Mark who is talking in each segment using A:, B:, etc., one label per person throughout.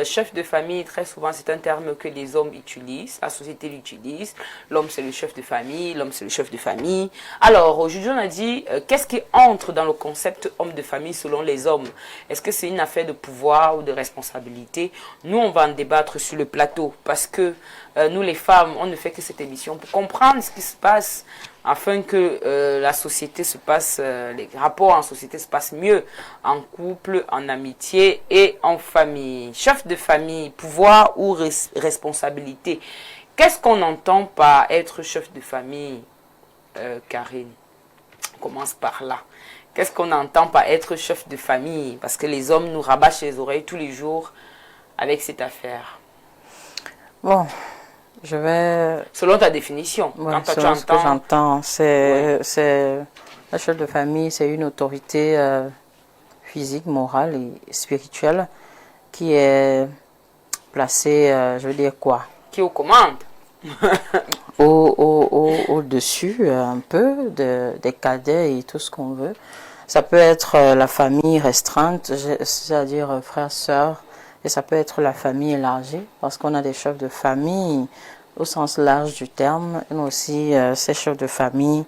A: chef de famille, très souvent, c'est un terme que les hommes utilisent, la société l'utilise. L'homme, c'est le chef de famille, l'homme, c'est le chef de famille. Alors, aujourd'hui, on a dit, qu'est-ce qui entre dans le concept homme de famille selon les hommes? Est-ce que c'est une affaire de pouvoir ou de responsabilité? Nous, on va en débattre sur le plateau parce que nous, les femmes, on ne fait que cette émission pour comprendre ce qui se passe afin que la société se passe, les rapports en société se passent mieux, en couple, en amitié et en famille. Chef de famille, pouvoir ou responsabilité. Qu'est-ce qu'on entend par être chef de famille, Karine? On commence par là. Qu'est-ce qu'on entend par être chef de famille? Parce que les hommes nous rabâchent les oreilles tous les jours avec cette affaire.
B: Bon, je vais...
A: Selon ta définition,
B: ouais,
A: quand toi tu
B: selon ce que
A: entends...
B: j'entends, c'est la chef de famille, c'est une autorité physique, morale et spirituelle qui est placée, je veux dire quoi?
A: Qui est aux commandes.
B: Au-dessus un peu des cadets et tout ce qu'on veut. Ça peut être la famille restreinte, c'est-à-dire frères, sœurs, et ça peut être la famille élargie, parce qu'on a des chefs de famille au sens large du terme, et aussi ces chefs de famille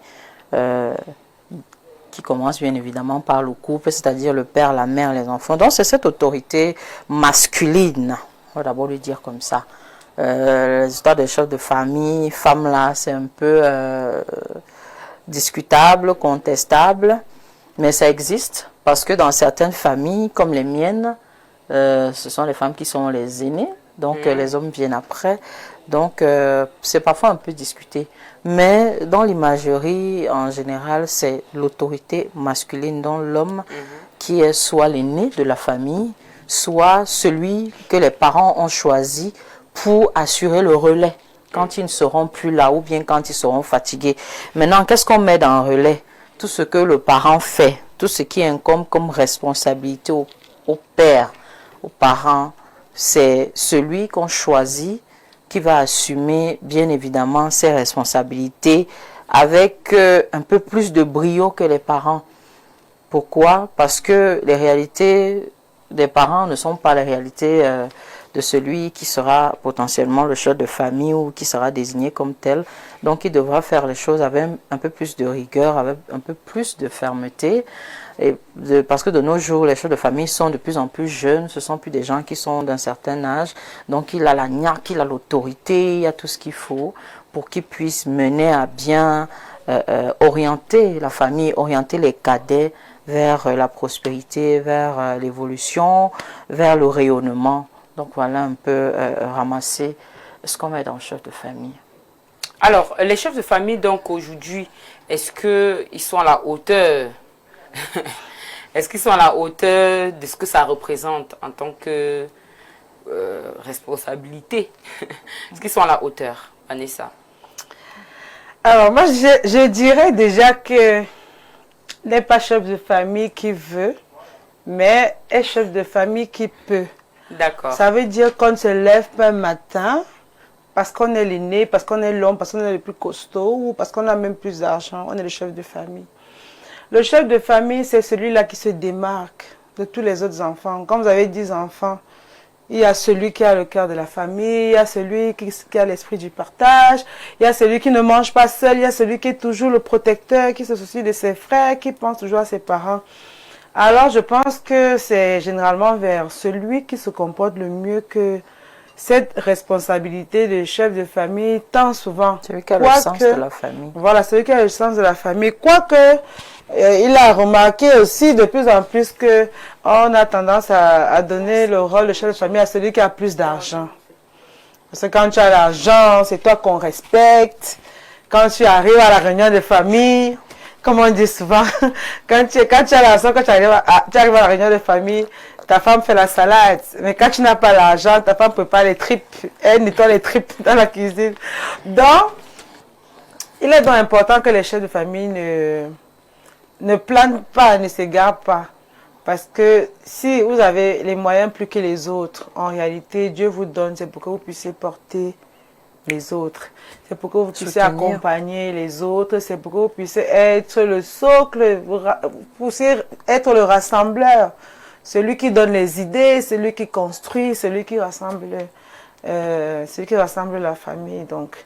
B: qui commencent bien évidemment par le couple, c'est-à-dire le père, la mère, les enfants. Donc c'est cette autorité masculine, on va d'abord lui dire comme ça. Les histoires des chefs de famille, femmes là, c'est un peu discutable, contestable, mais ça existe parce que dans certaines familles, comme les miennes, ce sont les femmes qui sont les aînées, donc les hommes viennent après, donc c'est parfois un peu discuté. Mais dans l'imagerie, en général, c'est l'autorité masculine, dont l'homme qui est soit l'aîné de la famille, soit celui que les parents ont choisi pour assurer le relais quand ils ne seront plus là ou bien quand ils seront fatigués. Maintenant, qu'est-ce qu'on met dans le relais? Tout ce que le parent fait, tout ce qui incombe comme responsabilité au père, aux parents, c'est celui qu'on choisit qui va assumer bien évidemment ses responsabilités avec un peu plus de brio que les parents. Pourquoi? Parce que les réalités des parents ne sont pas les réalités de celui qui sera potentiellement le chef de famille ou qui sera désigné comme tel. Donc il devra faire les choses avec un peu plus de rigueur, avec un peu plus de fermeté. Parce que de nos jours, les chefs de famille sont de plus en plus jeunes, ce ne sont plus des gens qui sont d'un certain âge. Donc il a la niaque, il a l'autorité, il y a tout ce qu'il faut pour qu'il puisse mener à bien, orienter la famille, orienter les cadets vers la prospérité, vers l'évolution, vers le rayonnement. Donc voilà un peu ramasser ce qu'on met dans le chef de famille.
A: Alors, les chefs de famille, donc aujourd'hui, est-ce qu'ils sont à la hauteur? Est-ce qu'ils sont à la hauteur de ce que ça représente en tant que responsabilité? Est-ce qu'ils sont à la hauteur, Vanessa?
C: Alors moi, je dirais déjà que n'est pas chef de famille qui veut, mais est chef de famille qui peut.
A: D'accord.
C: Ça veut dire qu'on ne se lève pas un matin parce qu'on est l'aîné, parce qu'on est l'homme, parce qu'on est le plus costaud ou parce qu'on a même plus d'argent. On est le chef de famille. Le chef de famille, c'est celui-là qui se démarque de tous les autres enfants. Comme vous avez 10 enfants, il y a celui qui a le cœur de la famille, il y a celui qui a l'esprit du partage, il y a celui qui ne mange pas seul, il y a celui qui est toujours le protecteur, qui se soucie de ses frères, qui pense toujours à ses parents. Alors je pense que c'est généralement vers celui qui se comporte le mieux que cette responsabilité de chef de famille tant souvent.
B: Celui qui a le sens de la famille.
C: Voilà, celui qui a le sens de la famille. Quoique, il a remarqué aussi de plus en plus que on a tendance à donner le rôle de chef de famille à celui qui a plus d'argent. Parce que quand tu as l'argent, c'est toi qu'on respecte. Quand tu arrives à la réunion de famille, comme on dit souvent, quand tu as l'argent, quand tu arrives à la réunion de famille, ta femme fait la salade. Mais quand tu n'as pas l'argent, ta femme prépare les tripes. Elle nettoie les tripes dans la cuisine. Donc, il est donc important que les chefs de famille ne planent pas, ne s'égarent pas. Parce que si vous avez les moyens plus que les autres, en réalité, Dieu vous donne, c'est pour que vous puissiez porter les autres. C'est pour que vous puissiez accompagner les autres. C'est pour que vous puissiez être le socle, vous puissiez être le rassembleur. celui qui donne les idées, celui qui construit, celui qui rassemble la famille. Donc,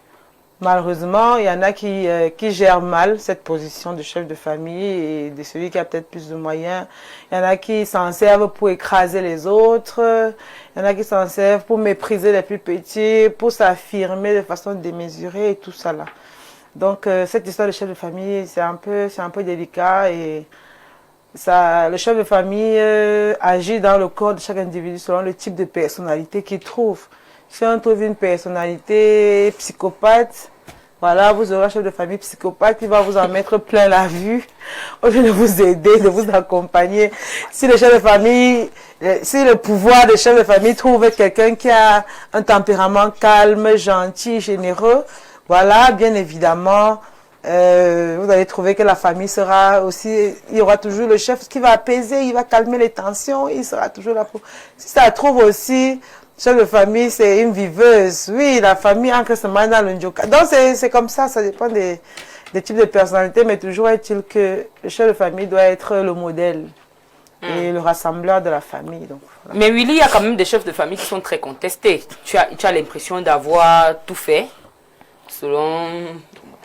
C: malheureusement, il y en a qui gèrent mal cette position de chef de famille et de celui qui a peut-être plus de moyens. Il y en a qui s'en servent pour écraser les autres. Il y en a qui s'en servent pour mépriser les plus petits, pour s'affirmer de façon démesurée et tout ça là. Donc, cette histoire de chef de famille, c'est un peu délicat et ça, le chef de famille agit dans le corps de chaque individu selon le type de personnalité qu'il trouve. Si on trouve une personnalité psychopathe, voilà, vous aurez un chef de famille psychopathe qui va vous en mettre plein la vue au lieu de vous aider, de vous accompagner. Si le chef de famille, si le pouvoir de chef de famille trouve quelqu'un qui a un tempérament calme, gentil, généreux, voilà, bien évidemment, vous allez trouver que la famille sera aussi, il y aura toujours le chef qui va apaiser, il va calmer les tensions, il sera toujours là pour... Si ça trouve aussi, chef de famille, c'est une viveuse. Oui, la famille ancre se met dans le njoka. Donc, c'est comme ça dépend des types de personnalités, mais toujours est-il que le chef de famille doit être le modèle et le rassembleur de la famille. Donc, voilà.
A: Mais Willy, il y a quand même des chefs de famille qui sont très contestés. Tu as l'impression d'avoir tout fait selon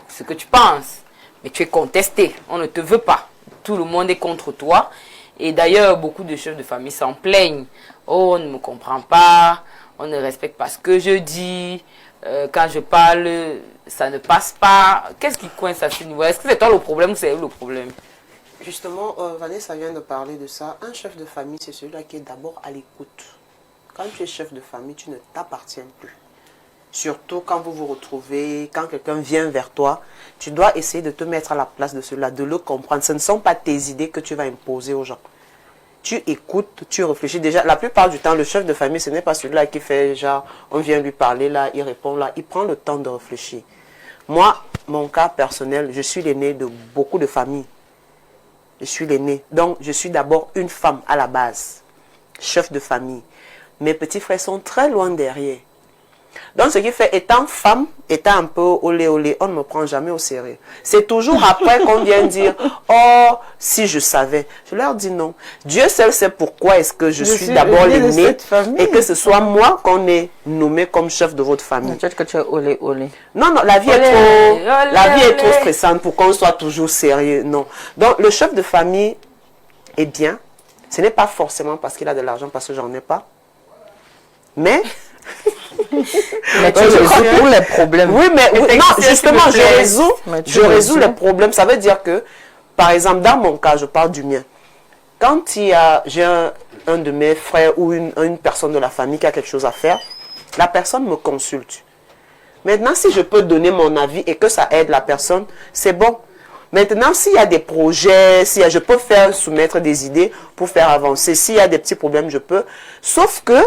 A: ce que tu penses, mais tu es contesté. On ne te veut pas. Tout le monde est contre toi. Et d'ailleurs, beaucoup de chefs de famille s'en plaignent. Oh, on ne me comprend pas, on ne respecte pas ce que je dis, quand je parle, ça ne passe pas. Qu'est-ce qui coince à ce niveau? Est-ce que c'est toi le problème ou c'est eux le problème?
D: Justement, Vanessa vient de parler de ça. Un chef de famille, c'est celui-là qui est d'abord à l'écoute. Quand tu es chef de famille, tu ne t'appartiens plus. Surtout quand vous vous retrouvez, quand quelqu'un vient vers toi, tu dois essayer de te mettre à la place de cela, de le comprendre. Ce ne sont pas tes idées que tu vas imposer aux gens. Tu écoutes, tu réfléchis. Déjà, la plupart du temps, le chef de famille, ce n'est pas celui-là qui fait genre, on vient lui parler là, il répond là. Il prend le temps de réfléchir. Moi, mon cas personnel, je suis l'aîné de beaucoup de familles. Je suis l'aîné. Donc, je suis d'abord une femme à la base, chef de famille. Mes petits frères sont très loin derrière. Donc, ce qui fait, étant femme, étant un peu olé olé, on ne me prend jamais au sérieux. C'est toujours après qu'on vient dire, oh, si je savais. Je leur dis non. Dieu seul sait pourquoi est-ce que je suis d'abord l'aîné et que ce soit moi qu'on ait nommé comme chef de votre famille.
B: Peut-être que tu es olé olé.
D: Non, non, la vie est trop stressante pour qu'on soit toujours sérieux. Non. Donc, le chef de famille est bien. Ce n'est pas forcément parce qu'il a de l'argent, parce que j'en ai pas. Mais
B: tu résous tous les problèmes.
D: Oui, mais non, justement, je résous les problèmes. Ça veut dire que, par exemple, dans mon cas, je parle du mien. Quand j'ai un de mes frères ou une personne de la famille qui a quelque chose à faire, la personne me consulte. Maintenant, si je peux donner mon avis et que ça aide la personne, c'est bon. Maintenant, s'il y a des projets, je peux soumettre des idées pour faire avancer. S'il y a des petits problèmes, je peux. Sauf que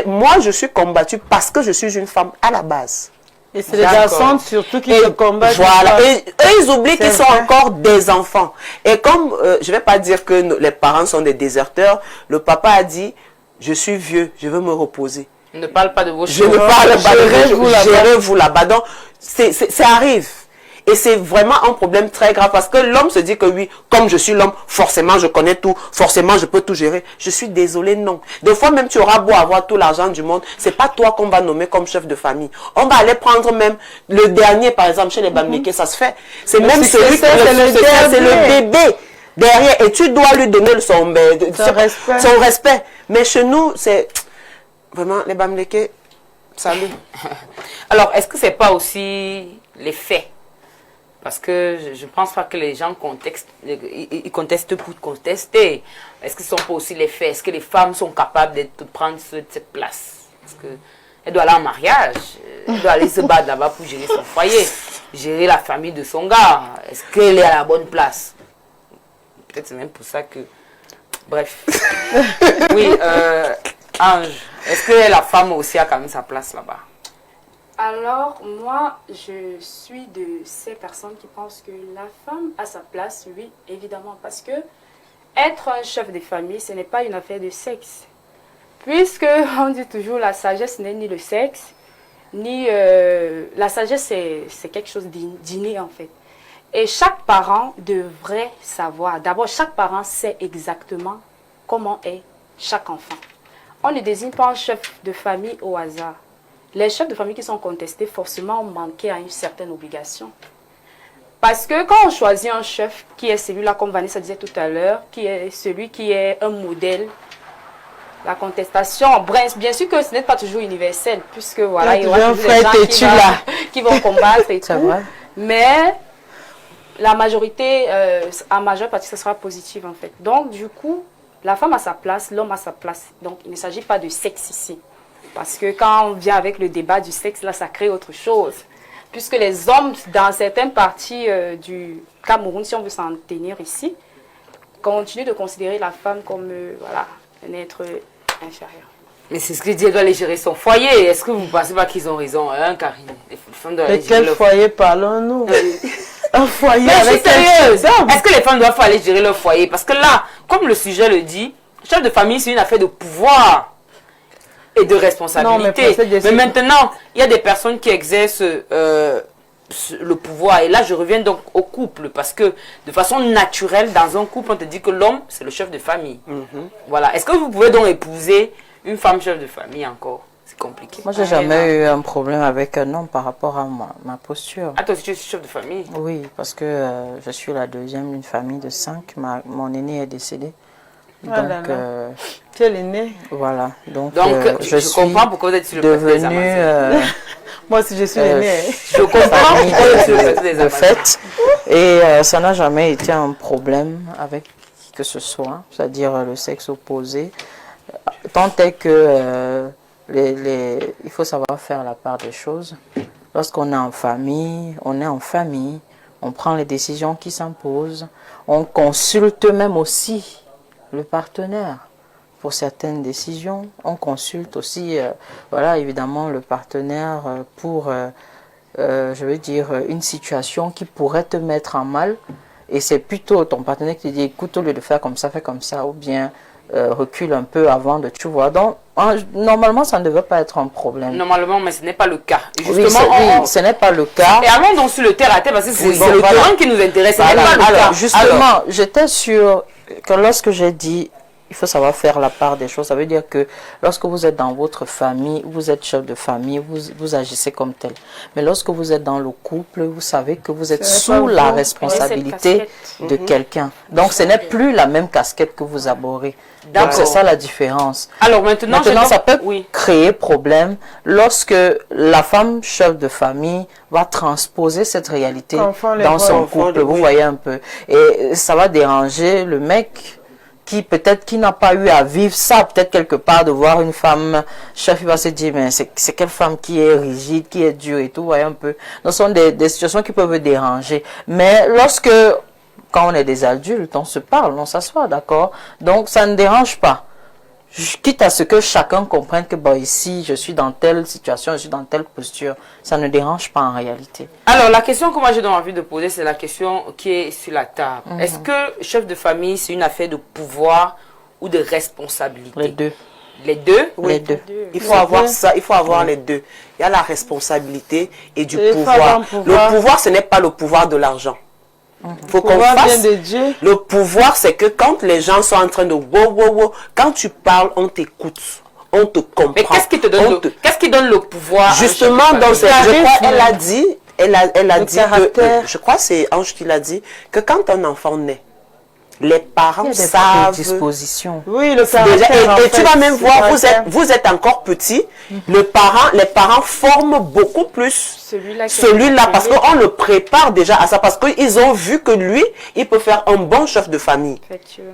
D: moi, je suis combattue parce que je suis une femme à la base.
C: Et c'est les garçons surtout qui se combattent.
D: Voilà. Et eux, ils oublient qu'ils sont encore des enfants. Et comme, je ne vais pas dire que les parents sont des déserteurs, le papa a dit, je suis vieux, je veux me reposer.
A: Ne parle pas de vos choses.
D: Je ne parle pas de vos choses. Gérez-vous là-bas. Donc, ça arrive. Et c'est vraiment un problème très grave parce que l'homme se dit que oui, comme je suis l'homme, forcément je connais tout, forcément je peux tout gérer. Je suis désolée, non. Des fois même tu auras beau avoir tout l'argent du monde, c'est pas toi qu'on va nommer comme chef de famille. On va aller prendre même le dernier, par exemple, chez les Bamlékés, ça se fait. C'est même celui qui c'est le bébé derrière et tu dois lui donner son respect. Mais chez nous, c'est vraiment les Bamlékés, salut.
A: Alors, est-ce que c'est pas aussi les faits? Parce que je ne pense pas que les gens ils contestent pour contester. Est-ce que ce ne sont pas aussi les faits? Est-ce que les femmes sont capables de prendre cette place? Parce qu'elle doit aller en mariage. Elle doit aller se battre là-bas pour gérer son foyer. Gérer la famille de son gars. Est-ce qu'elle est à la bonne place? Peut-être c'est même pour ça que... Bref. Oui, Ange. Est-ce que la femme aussi a quand même sa place là-bas?
E: Alors, moi, je suis de ces personnes qui pensent que la femme a sa place, oui, évidemment, parce que être un chef de famille, ce n'est pas une affaire de sexe. Puisque on dit toujours la sagesse n'est ni le sexe, ni... la sagesse, c'est quelque chose d'inné, en fait. Et chaque parent devrait savoir. D'abord, chaque parent sait exactement comment est chaque enfant. On ne désigne pas un chef de famille au hasard. Les chefs de famille qui sont contestés, forcément, ont manqué à une certaine obligation. Parce que quand on choisit un chef qui est celui-là, comme Vanessa disait tout à l'heure, qui est celui qui est un modèle, la contestation, bien sûr que ce n'est pas toujours universel, puisque voilà, il y aura toujours des gens qui vont combattre et tout.
B: Vrai.
E: Mais la majorité, en majeure partie, ce sera positif en fait. Donc du coup, la femme a sa place, l'homme a sa place. Donc il ne s'agit pas de sexe ici. Parce que quand on vient avec le débat du sexe, là, ça crée autre chose. Puisque les hommes, dans certaines parties du Cameroun, si on veut s'en tenir ici, continuent de considérer la femme comme voilà, un être inférieur.
A: Mais c'est ce que dit, elle doit aller gérer son foyer. Est-ce que vous ne pensez pas qu'ils ont raison, hein, Karine?
C: De quel foyer parlons-nous? Un foyer
A: Mais
C: avec
A: je suis sérieuse. Est-ce que les femmes doivent aller gérer leur foyer? Parce que là, comme le sujet le dit, chef de famille, c'est une affaire de pouvoir et de responsabilité.
C: Non,
A: mais maintenant, il y a des personnes qui exercent le pouvoir. Et là, je reviens donc au couple. Parce que de façon naturelle, dans un couple, on te dit que l'homme, c'est le chef de famille. Voilà. Est-ce que vous pouvez donc épouser une femme chef de famille encore? C'est compliqué.
B: Moi, j'ai jamais eu un problème avec un homme par rapport à ma posture.
A: Ah, toi, tu es chef de famille?
B: Oui, parce que je suis la deuxième d'une famille de 5. Mon aîné est décédé. Donc,
C: tu es l'aîné.
B: Voilà. Donc
A: je comprends pourquoi vous êtes sur le plateau des
B: devenue
C: moi aussi, je suis l'aîné.
A: Je comprends pourquoi vous êtes sur le plateau des
B: de fait. Et ça n'a jamais été un problème avec qui que ce soit, c'est-à-dire le sexe opposé. Tant est que il faut savoir faire la part des choses. Lorsqu'on est en famille, on prend les décisions qui s'imposent, on consulte même aussi le partenaire pour certaines décisions, on consulte aussi, voilà, évidemment, le partenaire pour, je veux dire, une situation qui pourrait te mettre en mal, et c'est plutôt ton partenaire qui te dit, écoute, au lieu de faire comme ça, fais comme ça, ou bien recule un peu avant de, tu vois. Donc, normalement, ça ne devrait pas être un problème.
A: Normalement, mais ce n'est pas le cas. Et
B: oui, ce n'est pas le cas.
A: Et allons donc sur le terre à terre, parce que c'est
B: bon,
A: le terrain qui nous intéresse.
B: Voilà.
A: Pas le
B: Alors,
A: cas.
B: justement, j'étais sûre que lorsque j'ai dit il faut savoir faire la part des choses, ça veut dire que lorsque vous êtes dans votre famille, vous êtes chef de famille, vous agissez comme tel. Mais lorsque vous êtes dans le couple, vous savez que vous êtes sous la responsabilité de quelqu'un. Donc ce n'est plus la même casquette que vous aborez. Donc c'est ça la différence.
A: Alors maintenant
B: ça peut créer problème lorsque la femme chef de famille va transposer cette réalité dans son couple. Vous voyez un peu. Et ça va déranger le mec qui peut-être qui n'a pas eu à vivre ça, peut-être quelque part, de voir une femme chef, il va se dire, mais c'est quelle femme qui est rigide, qui est dure et tout, vous voyez un peu. Donc, ce sont des situations qui peuvent déranger. Mais quand on est des adultes, on se parle, on s'assoit, d'accord? Donc, ça ne dérange pas. Quitte à ce que chacun comprenne que, bon, ici, je suis dans telle situation, je suis dans telle posture, ça ne dérange pas en réalité.
A: Alors, la question que moi j'ai envie de poser, c'est la question qui est sur la table. Est-ce que chef de famille, c'est une affaire de pouvoir ou de responsabilité?
B: Les deux.
A: Les deux?
D: Oui,
B: les deux.
D: Il faut avoir ça, il faut avoir les deux. Il y a la responsabilité et du pouvoir. Le pouvoir, ce n'est pas le pouvoir de l'argent. Il faut qu'on fasse. Le pouvoir, c'est que quand les gens sont en train de quand tu parles, on t'écoute, on te comprend.
A: Mais qu'est-ce qui te donne qu'est-ce qui donne le pouvoir?
D: Justement, dans je crois, elle a dit que, je crois que c'est Ange qui l'a dit, que quand un enfant naît, les parents savent.
B: Disposition.
C: Oui, le caractère.
D: Et tu vas même voir, vous êtes encore petit. Les parents forment beaucoup plus celui-là parce qu'on le prépare déjà à ça, parce qu'ils ont vu que lui, il peut faire un bon chef de famille.
E: Effectivement.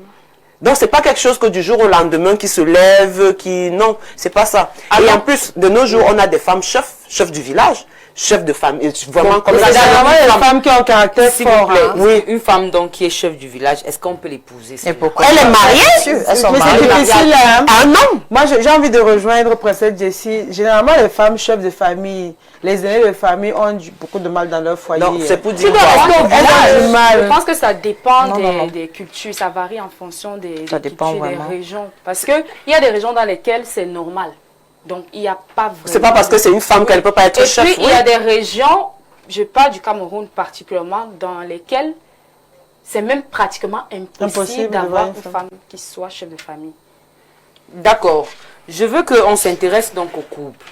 D: Donc, c'est pas quelque chose que du jour au lendemain qui se lève, non, c'est pas ça. Et en plus, de nos jours, on a des femmes chefs du village. Chef de famille, vraiment comme ça.
C: Il y a des femmes qui ont un caractère fort.
A: Oui, une femme donc qui est chef du village, est-ce qu'on peut l'épouser?
B: Et pourquoi?
D: Elle est mariée.
C: Mais c'est difficile.
D: Ah non.
C: Moi, j'ai envie de rejoindre Princesse Jessie. Généralement, les femmes chefs de famille, les aînés de famille ont beaucoup de mal dans leur foyer.
D: Non, c'est pour dire
E: Je pense que ça dépend des cultures, ça varie en fonction des cultures, des régions. Parce qu'il y a des régions dans lesquelles c'est normal. Donc, il n'y a pas vraiment...
D: C'est pas parce que c'est une femme qu'elle ne peut pas être chef.
E: Et puis, il y a des régions, je parle du Cameroun particulièrement, dans lesquelles c'est même pratiquement impossible d'avoir une femme qui soit chef de famille.
A: D'accord. Je veux qu'on s'intéresse donc au couple.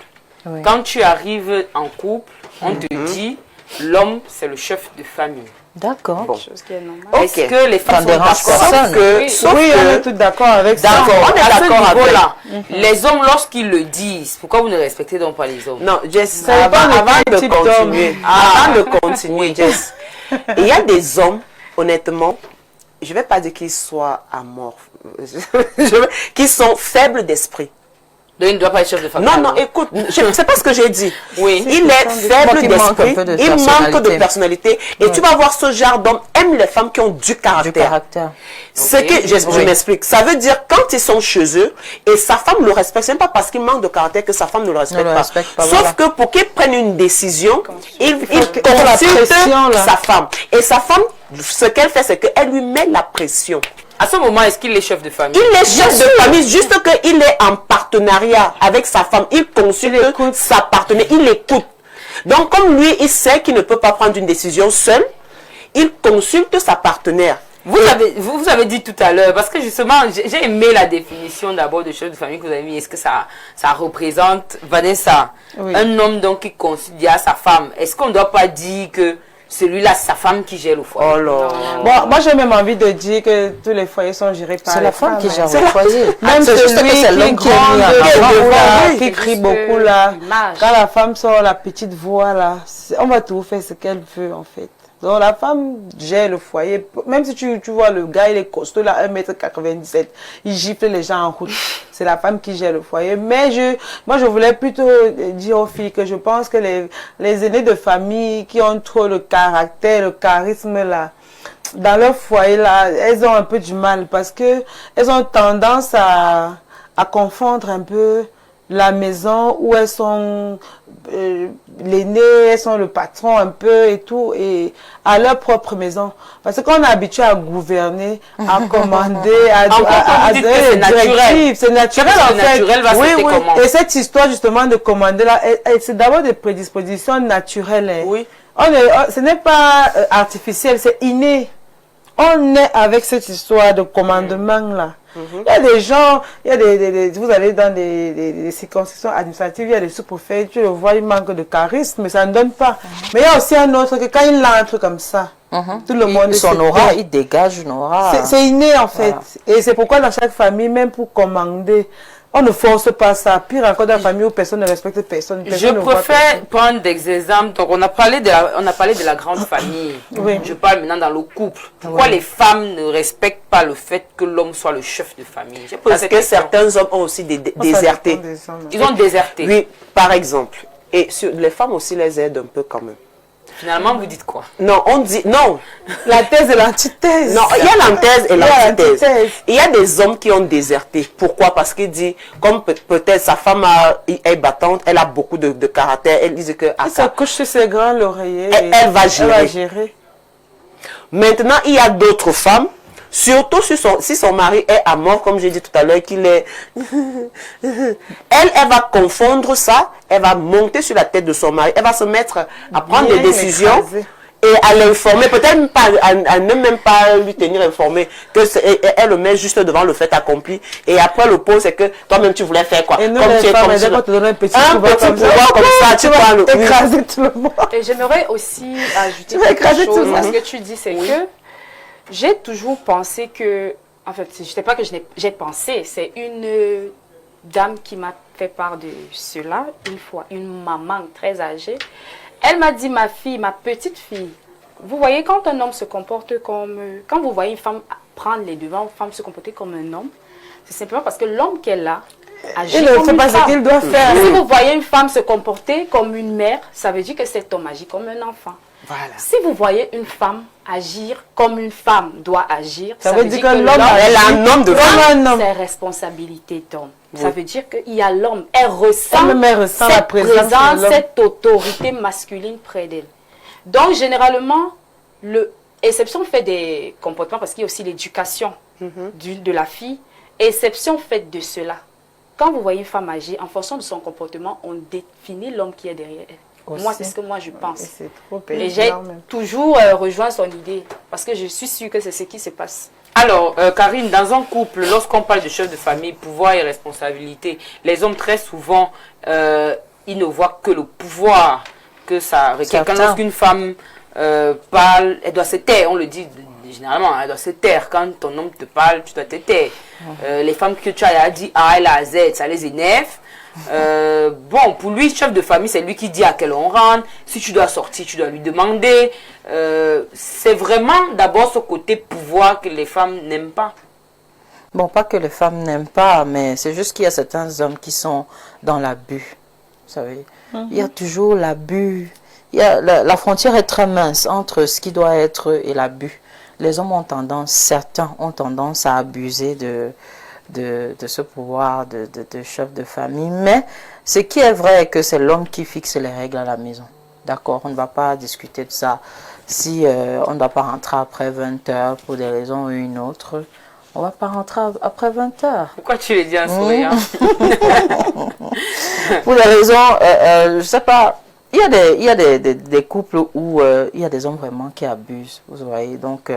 B: Oui.
A: Quand tu arrives en couple, on te dit l'homme, c'est le chef de famille.
B: D'accord.
E: Chose qui est normale.
A: Est-ce que les femmes
B: Ça
A: sont
B: dérange
A: d'accord?
B: personne.
A: Sauf
C: Oui, on est
A: que,
C: tous d'accord avec ça.
A: d'accord,
D: On est
A: à ce
D: d'accord avec.
A: niveau-là, les hommes, lorsqu'ils le disent, pourquoi vous ne respectez donc pas les hommes?
D: Non, Jess,
C: Ça dépend
D: avant,
C: de
D: avant
C: quel
D: de
C: type
D: continuer,
C: d'homme.
D: avant de continuer, Jess, il y a des hommes, honnêtement, je ne vais pas dire qu'ils soient amorphes, qui sont faibles d'esprit.
A: Donc il ne doit pas être chef de famille.
D: Non, non,
A: alors.
D: écoute, c'est pas ce que j'ai dit.
A: Oui.
D: Il est faible
B: Il manque un
D: d'esprit,
B: peu de
D: il manque de
B: personnalité.
D: personnalité. Et tu vas voir ce genre d'homme aime les femmes qui ont du
B: Du
D: caractère.
B: caractère.
D: Ce que je
B: Oui.
D: m'explique. Ça veut dire quand ils sont chez eux et sa femme le respecte, ce n'est pas parce qu'il manque de caractère que sa femme ne le respecte,
B: Ne le respecte pas,
D: Sauf
B: voilà.
D: que pour qu'il prenne une décision, il
C: la
D: consulte
C: pression, là.
D: sa femme. Et sa femme, ce qu'elle fait, c'est qu'elle lui met la pression.
A: À ce moment, est-ce qu'il est chef de famille?
D: Il est chef de famille, juste qu'il est en partenariat avec sa femme. Il consulte sa partenaire, il écoute. Donc, comme lui, il sait qu'il ne peut pas prendre une décision seul, il consulte sa partenaire.
A: Vous avez dit tout à l'heure, parce que justement, j'ai aimé la définition d'abord de chef de famille que vous avez mis. Est-ce que ça représente, Vanessa,
C: Oui.
A: un homme donc qui considère sa femme? Est-ce qu'on ne doit pas dire que celui-là, c'est sa femme qui gère le foyer?
D: Oh là.
C: Bon, moi j'ai même envie de dire que tous les foyers sont gérés par
B: C'est
C: les
B: la femme qui
C: femmes,
B: gère
C: hein.
B: le foyer.
C: Même
B: C'est juste
C: celui
B: que c'est
C: qui
B: l'homme qui est mis
C: gronde,
B: en
C: qui est
B: avant.
C: devant,
E: Oui,
C: qui
E: c'est
C: crie
E: juste
C: beaucoup là.
E: l'image.
C: Quand la femme sort la petite voix là, on va tout faire ce qu'elle veut en fait. Donc la femme gère le foyer. Même si tu vois le gars, il est costaud là, 1,97 m, il gifle les gens en route. C'est la femme qui gère le foyer. Mais moi je voulais plutôt dire aux filles que je pense que les aînés de famille qui ont trop le caractère, le charisme là, dans leur foyer là, elles ont un peu du mal parce que elles ont tendance à confondre un peu la maison où elles sont l'aîné, elles sont le patron un peu et tout, et à leur propre maison. Parce qu'on est habitué à gouverner, à commander, à
A: vous dites que
C: donner
A: c'est
C: des
A: naturel.
C: directives. C'est naturel
A: Parce que
C: en fait.
A: naturel va
C: Oui,
A: c'était
C: oui.
A: comment?
C: Et cette histoire justement de commander là, c'est d'abord des prédispositions naturelles. Hein.
D: Oui.
C: Ce n'est pas artificiel, c'est inné. On est avec cette histoire de commandement là. Il y a des gens, il y a vous allez dans des circonscriptions administratives, il y a des sous-préfets, tu le vois, il manque de charisme, mais ça ne donne pas. Mais il y a aussi un autre que quand il entre comme ça, tout le monde
B: Son
C: sait
B: aura,
C: bien.
B: il dégage une aura.
C: C'est inné en fait.
B: Voilà.
C: Et c'est pourquoi dans chaque famille, même pour commander, on ne force pas ça. Pire encore dans la famille où personne ne respecte personne.
A: Je
C: Personne ne voit
A: préfère
C: personne.
A: prendre des exemples. Donc, on a parlé de la grande famille.
C: Oui.
A: Je parle maintenant dans le couple. Pourquoi les femmes ne respectent pas le fait que l'homme soit le chef de famille? J'ai posé
D: Parce
A: cette
D: que
A: question.
D: certains hommes ont aussi
C: Ça
D: déserté.
C: dépend des hommes.
A: Ils ont déserté.
D: Oui, par exemple. Et les femmes aussi les aident un peu quand même.
A: Finalement, vous dites quoi?
D: Non, on dit non.
C: La thèse et l'antithèse.
D: Non, il y a l'antithèse et
C: Il y a
D: l'antithèse.
C: l'antithèse.
D: Il y a des hommes qui ont déserté. Pourquoi? Parce qu'il dit, comme peut-être sa femme est battante, elle a beaucoup de caractère, elle dit que
C: Elle se couche sur ses grands l'oreiller.
D: Elle va gérer. Maintenant, il y a d'autres femmes, surtout si son mari est à mort, comme j'ai dit tout à l'heure, qu'il est... elle va confondre ça, elle va monter sur la tête de son mari, elle va se mettre à prendre
C: Bien
D: des décisions
C: l'écraser.
D: et à l'informer, peut-être même pas, à ne même pas lui tenir informé, elle le met juste devant le fait accompli, et après le pot, c'est que toi-même tu voulais faire quoi.
C: Et nous,
D: Comme
C: les
D: tu es
C: femmes,
D: comme
C: dès
D: ça.
C: qu'on te donne un petit
D: Un
C: pouvoir
D: petit
C: comme ça,
D: pouvoir comme ça, tu vas le...
C: écraser tout le monde.
E: Et j'aimerais aussi ajouter
C: vas écraser
E: quelque
C: tout
E: chose
C: ça.
E: à ce que tu dis, c'est que j'ai toujours pensé que, en fait, je ne sais pas que j'ai pensé, c'est une dame qui m'a fait part de cela une fois, une maman très âgée. Elle m'a dit, ma fille, ma petite fille, vous voyez, quand un homme se comporte comme... Quand vous voyez une femme prendre les devants, une femme se comporter comme un homme, c'est simplement parce que l'homme qu'elle a agit
C: Il ne
E: comme
C: fait
E: une
C: pas ce
E: femme.
C: qu'il doit faire.
E: Si vous voyez une femme se comporter comme une mère, ça veut dire que cet homme agit comme un enfant.
D: Voilà.
E: Si vous voyez une femme agir comme une femme doit agir,
C: Ça veut dire que l'homme
D: Elle a un homme de
C: Comme un homme.
E: c'est responsabilité d'homme. Ça veut dire qu'il y a l'homme. Elle ressent,
C: Elle ressent la
E: cette
C: présence de l'homme.
E: cette autorité masculine près d'elle. Donc, généralement, exception fait des comportements, parce qu'il y a aussi l'éducation de la fille, exception faite de cela. Quand vous voyez une femme agir, en fonction de son comportement, on définit l'homme qui est derrière elle.
C: Aussi.
E: Moi, c'est ce que moi je pense.
C: C'est trop
E: Et j'ai
C: évident même.
E: toujours rejoint son idée, parce que je suis sûre que c'est ce qui se passe.
A: Alors, Karine, dans un couple, lorsqu'on parle de chef de famille, pouvoir et responsabilité, les hommes très souvent, ils ne voient que le pouvoir que ça requiert. Quand lorsqu'une femme parle, elle doit se taire, on le dit généralement, elle doit se taire. Quand ton homme te parle, tu dois te taire. Les femmes que tu as dit A, L, A, Z, ça les énerve. Bon, pour lui, chef de famille, c'est lui qui dit à quelle on rentre. Si tu dois sortir, tu dois lui demander. C'est vraiment d'abord ce côté pouvoir que les femmes n'aiment pas.
B: Bon, pas que les femmes n'aiment pas, mais c'est juste qu'il y a certains hommes qui sont dans l'abus. Vous savez, il y a toujours l'abus. La frontière est très mince entre ce qui doit être et l'abus. Les hommes ont tendance, certains ont tendance à abuser de ce pouvoir de chef de famille. Mais ce qui est vrai est que c'est l'homme qui fixe les règles à la maison. D'accord, on ne va pas discuter de ça. Si on ne doit pas rentrer après 20 heures pour des raisons ou une autre, on ne va pas rentrer après 20 heures.
A: Pourquoi tu le dis en souriant?
B: Pour des raisons, je ne sais pas. Il y a des couples où il y a des hommes vraiment qui abusent, vous voyez. Donc,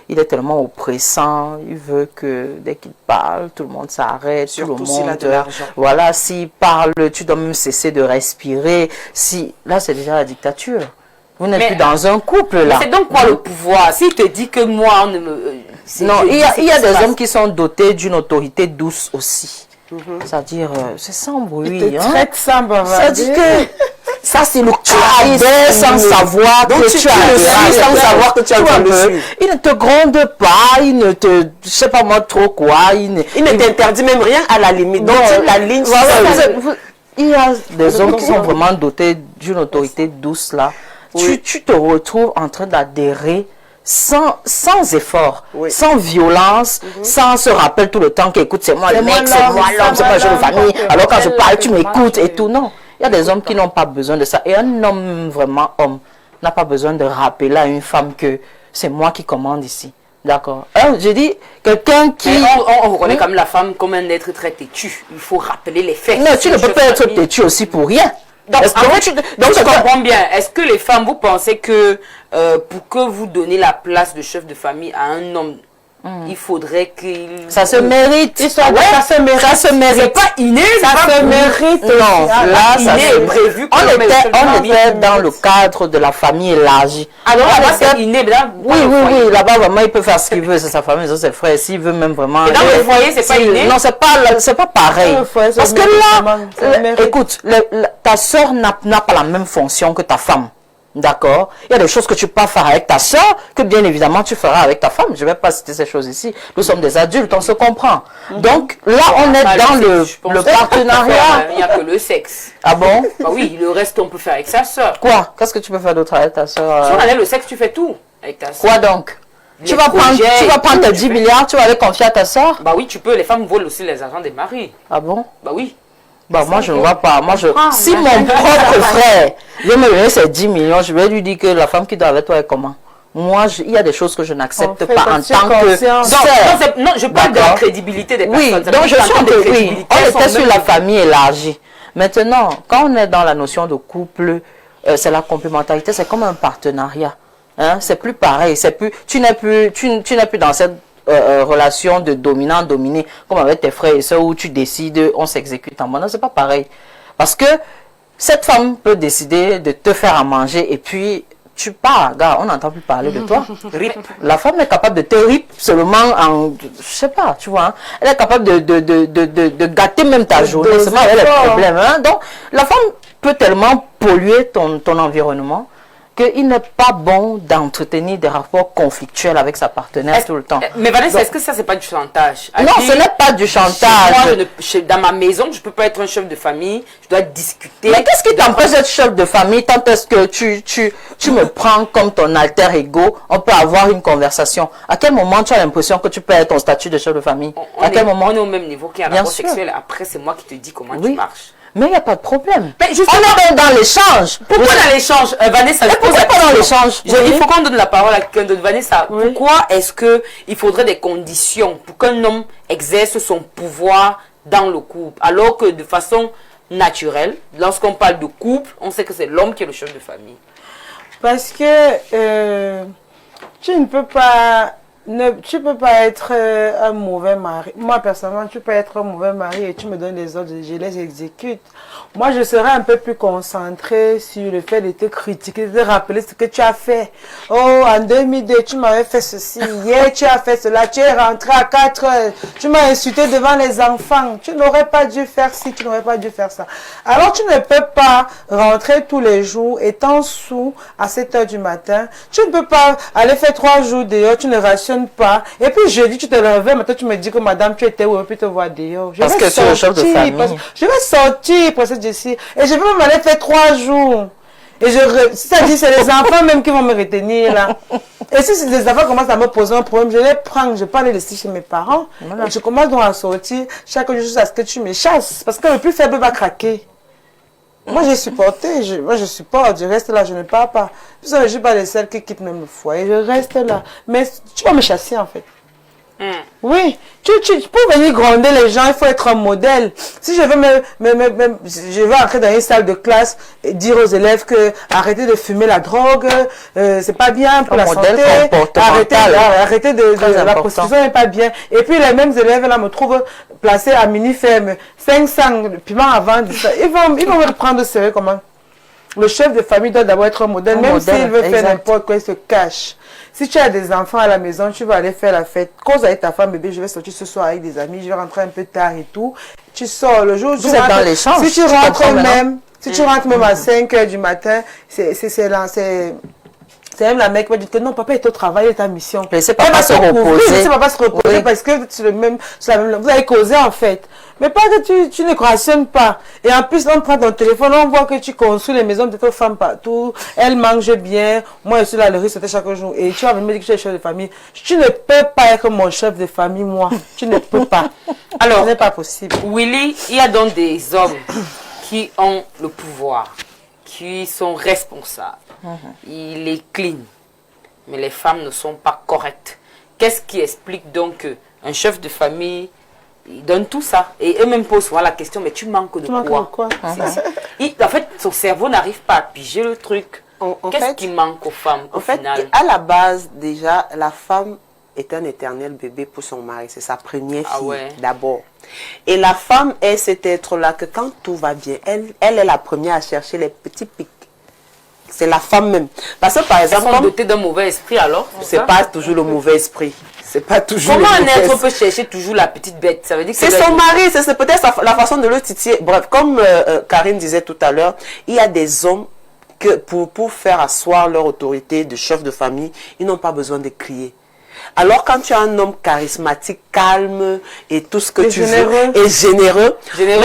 B: il est tellement oppressant, il veut que dès qu'il parle, tout le monde s'arrête, tout le
D: Surtout s'il a
B: monde...
D: de l'argent.
B: Voilà, s'il parle, tu dois même cesser de respirer. Là, c'est déjà la dictature. Vous n'êtes plus dans un couple, là.
A: C'est donc quoi le pouvoir? S'il te dit que moi, on ne me...
B: Non, il y a des hommes qui sont dotés d'une autorité douce aussi. C'est-à-dire, c'est sans bruit.
C: Il te traite sans bavarder.
B: C'est-à-dire que... Ça, c'est le cadet sans savoir que tu as
D: sans savoir que tu as le suivre.
B: Il ne te gronde pas, il ne te, je sais pas moi trop quoi. Il
D: ne t'interdit même rien à la limite. Donc, la ligne
B: il y a des hommes qui sont vraiment dotés d'une autorité douce là. Oui. Tu te retrouves en train d'adhérer sans effort, sans violence, sans se rappeler tout le temps qu'écoute, c'est moi le mec, c'est moi l'homme, c'est moi je de famille. Alors quand je parle, tu m'écoutes et tout. Non. Il y a des hommes qui n'ont pas besoin de ça. Et un homme, vraiment homme, n'a pas besoin de rappeler à une femme que c'est moi qui commande ici. D'accord. Je dis, quelqu'un qui...
A: On reconnaît comme la femme comme un être très têtu. Il faut rappeler les faits.
B: Non, tu ne peux pas être têtu aussi pour rien.
A: Donc, je comprends bien. Est-ce que les femmes, vous pensez que pour que vous donnez la place de chef de famille à un homme, il faudrait qu'il...
B: Ça se mérite.
A: Ça se mérite. Ça se mérite. C'est pas inné.
B: Ça se mérite. Non, là, ça
A: est prévu.
B: On était dans le cadre de la famille élargie.
A: Alors là-bas, c'est inné.
B: Oui, là-bas, vraiment, il peut faire ce qu'il veut. C'est sa famille, c'est ses frères. S'il veut même vraiment...
A: Et dans le foyer, c'est pas inné?
B: Non, c'est pas pareil. Parce que là, écoute, ta soeur n'a pas la même fonction que ta femme. D'accord? Il y a des choses que tu peux pas faire avec ta soeur, que bien évidemment tu feras avec ta femme. Je ne vais pas citer ces choses ici. Nous sommes des adultes, on se comprend. Donc là, on est dans le partenariat.
A: Il n'y a que le sexe.
B: Ah bon?
A: Bah oui, le reste on peut faire avec sa soeur.
B: Quoi? Qu'est-ce que tu peux faire d'autre avec ta soeur?
A: Si on enlève le sexe, tu fais tout avec ta soeur.
B: Quoi donc? Tu vas prendre tes 10 milliards, tu vas les confier à ta soeur?
A: Bah oui, tu peux. Les femmes volent aussi les argents des maris.
B: Ah bon?
A: Bah oui.
B: Bah moi je ne vois pas. Si mon propre frère veut me donner ces 10 millions, je vais lui dire que la femme qui doit avec toi est comment? Moi, il y a des choses que je n'accepte pas en tant que sœur.
A: Non, je parle de la crédibilité des personnes.
B: Oui, donc je sens que oui, on était sur la famille élargie. Maintenant, quand on est dans la notion de couple, c'est la complémentarité, c'est comme un partenariat. Hein? C'est plus pareil, tu n'es plus dans cette relation de dominant-dominé, comme avec tes frères et soeurs où tu décides, on s'exécute en bon. Non, c'est pas pareil. Parce que cette femme peut décider de te faire à manger et puis tu pars, gars, on n'entend plus parler de toi. La femme est capable de te rip seulement en, je sais pas, tu vois, hein. Elle est capable de gâter même ta journée, c'est pas elle le problème. Hein. Donc, la femme peut tellement polluer ton environnement qu'il n'est pas bon d'entretenir des rapports conflictuels avec sa partenaire tout le temps.
A: Mais Vanessa, est-ce que ça, c'est pas du chantage?
B: Non, ce n'est pas du chantage.
A: Moi, dans ma maison, je ne peux pas être un chef de famille, je dois discuter.
B: Mais qu'est-ce qui t'empêche d'être chef de famille tant est-ce que tu me prends comme ton alter ego? On peut avoir une conversation. À quel moment tu as l'impression que tu peux être ton statut de chef de famille? À quel moment?
A: On est au même niveau qu'il y a un rapport sexuel. Après, c'est moi qui te dis comment tu marches.
B: Mais il n'y a pas de problème.
A: Mais
B: on est dans l'échange.
A: Pourquoi dans l'échange, Vanessa?
B: Pourquoi pas dans l'échange?
A: Il faut qu'on donne la parole à quelqu'un d'autre. Vanessa, pourquoi est-ce qu'il faudrait des conditions pour qu'un homme exerce son pouvoir dans le couple, alors que de façon naturelle, lorsqu'on parle de couple, on sait que c'est l'homme qui est le chef de famille?
C: Parce que tu ne peux pas Tu peux pas être un mauvais mari. Moi, personnellement, tu peux être un mauvais mari et tu me donnes les ordres, je les exécute. Moi, je serais un peu plus concentrée sur le fait de te critiquer, de te rappeler ce que tu as fait. Oh, en 2002, tu m'avais fait ceci. Hier, tu as fait cela. Tu es rentré à 4 heures. Tu m'as insulté devant les enfants. Tu n'aurais pas dû faire ci, tu n'aurais pas dû faire ça. Alors, tu ne peux pas rentrer tous les jours étant sous à 7 heures du matin. Tu ne peux pas aller faire 3 jours dehors, tu ne rationnes pas. Et puis jeudi, tu te réveilles, maintenant tu me dis que madame, tu étais où, et puis te voir dehors.
B: Parce que c'est le chef de famille.
C: Je vais sortir pour cette Jessie. Et je vais même aller faire 3 jours. Et c'est-à-dire, c'est les enfants même qui vont me retenir là. Et si les enfants commencent à me poser un problème, je les prends, je parle laisser chez mes parents. Voilà. Et je commence donc à sortir chaque jour jusqu'à ce que tu me chasses. Parce que le plus faible va craquer. Moi, j'ai supporté, moi, je supporte, je reste là, je ne pars pas. Je ne suis pas les seuls qui quittent même le foyer, je reste là. Mais tu vas me chasser, en fait. Oui, pour venir gronder les gens, il faut être un modèle. Si je veux je vais entrer dans une salle de classe et dire aux élèves que arrêtez de fumer la drogue, c'est pas bien pour la santé. Arrêtez de la prostitution n'est pas bien. Et puis les mêmes élèves là me trouvent placé à mini-ferme, 500 piments à vendre. Ils vont me prendre sérieux comment? Le chef de famille doit d'abord être un modèle, même s'il veut faire n'importe quoi, il se cache. Si tu as des enfants à la maison, tu vas aller faire la fête. Cause avec ta femme, bébé, je vais sortir ce soir avec des amis, je vais rentrer un peu tard et tout. Tu sors le jour où
B: tu rentres dans l'échange.
C: Si tu rentres même, à 5 heures du matin, c'est même la mère qui va dire que non, papa est au travail, il est à mission.
B: Laissez papa se reposer.
C: Laissez papa se reposer parce que c'est le même, vous avez causé en fait. Mais pas que tu ne rationnes pas. Et en plus, on prend ton téléphone, on voit que tu construis les maisons de tes femmes partout. Elles mangent bien. Moi, je suis là, le riz, c'était chaque jour. Et tu vas me dire que tu es chef de famille. Tu ne peux pas être mon chef de famille, moi. Tu ne peux pas. Alors, ce n'est pas possible.
A: Willy, il y a donc des hommes qui ont le pouvoir, qui sont responsables. Il est clean, mais les femmes ne sont pas correctes. Qu'est-ce qui explique donc qu'un chef de famille, il donne tout ça et eux-mêmes posent souvent la question, mais tu manques de quoi? En fait, son cerveau n'arrive pas à piger le truc. Qu'est-ce qui manque aux femmes au final?
D: À la base, déjà, la femme est un éternel bébé pour son mari. C'est sa première fille d'abord. Et la femme est cet être-là que quand tout va bien, elle est la première à chercher les petits pics. C'est la femme même. Parce que par exemple,
A: comme dotée d'un mauvais esprit alors.
D: C'est pas toujours le mauvais esprit. C'est pas toujours.
A: Comment un être peut chercher toujours la petite bête? Ça veut dire que
D: c'est son mari. C'est peut-être la façon de le titiller. Bref, comme Karine disait tout à l'heure, il y a des hommes que pour faire asseoir leur autorité de chef de famille, ils n'ont pas besoin de crier. Alors quand tu as un homme charismatique, calme et tout ce que tu veux, et généreux,
A: il y a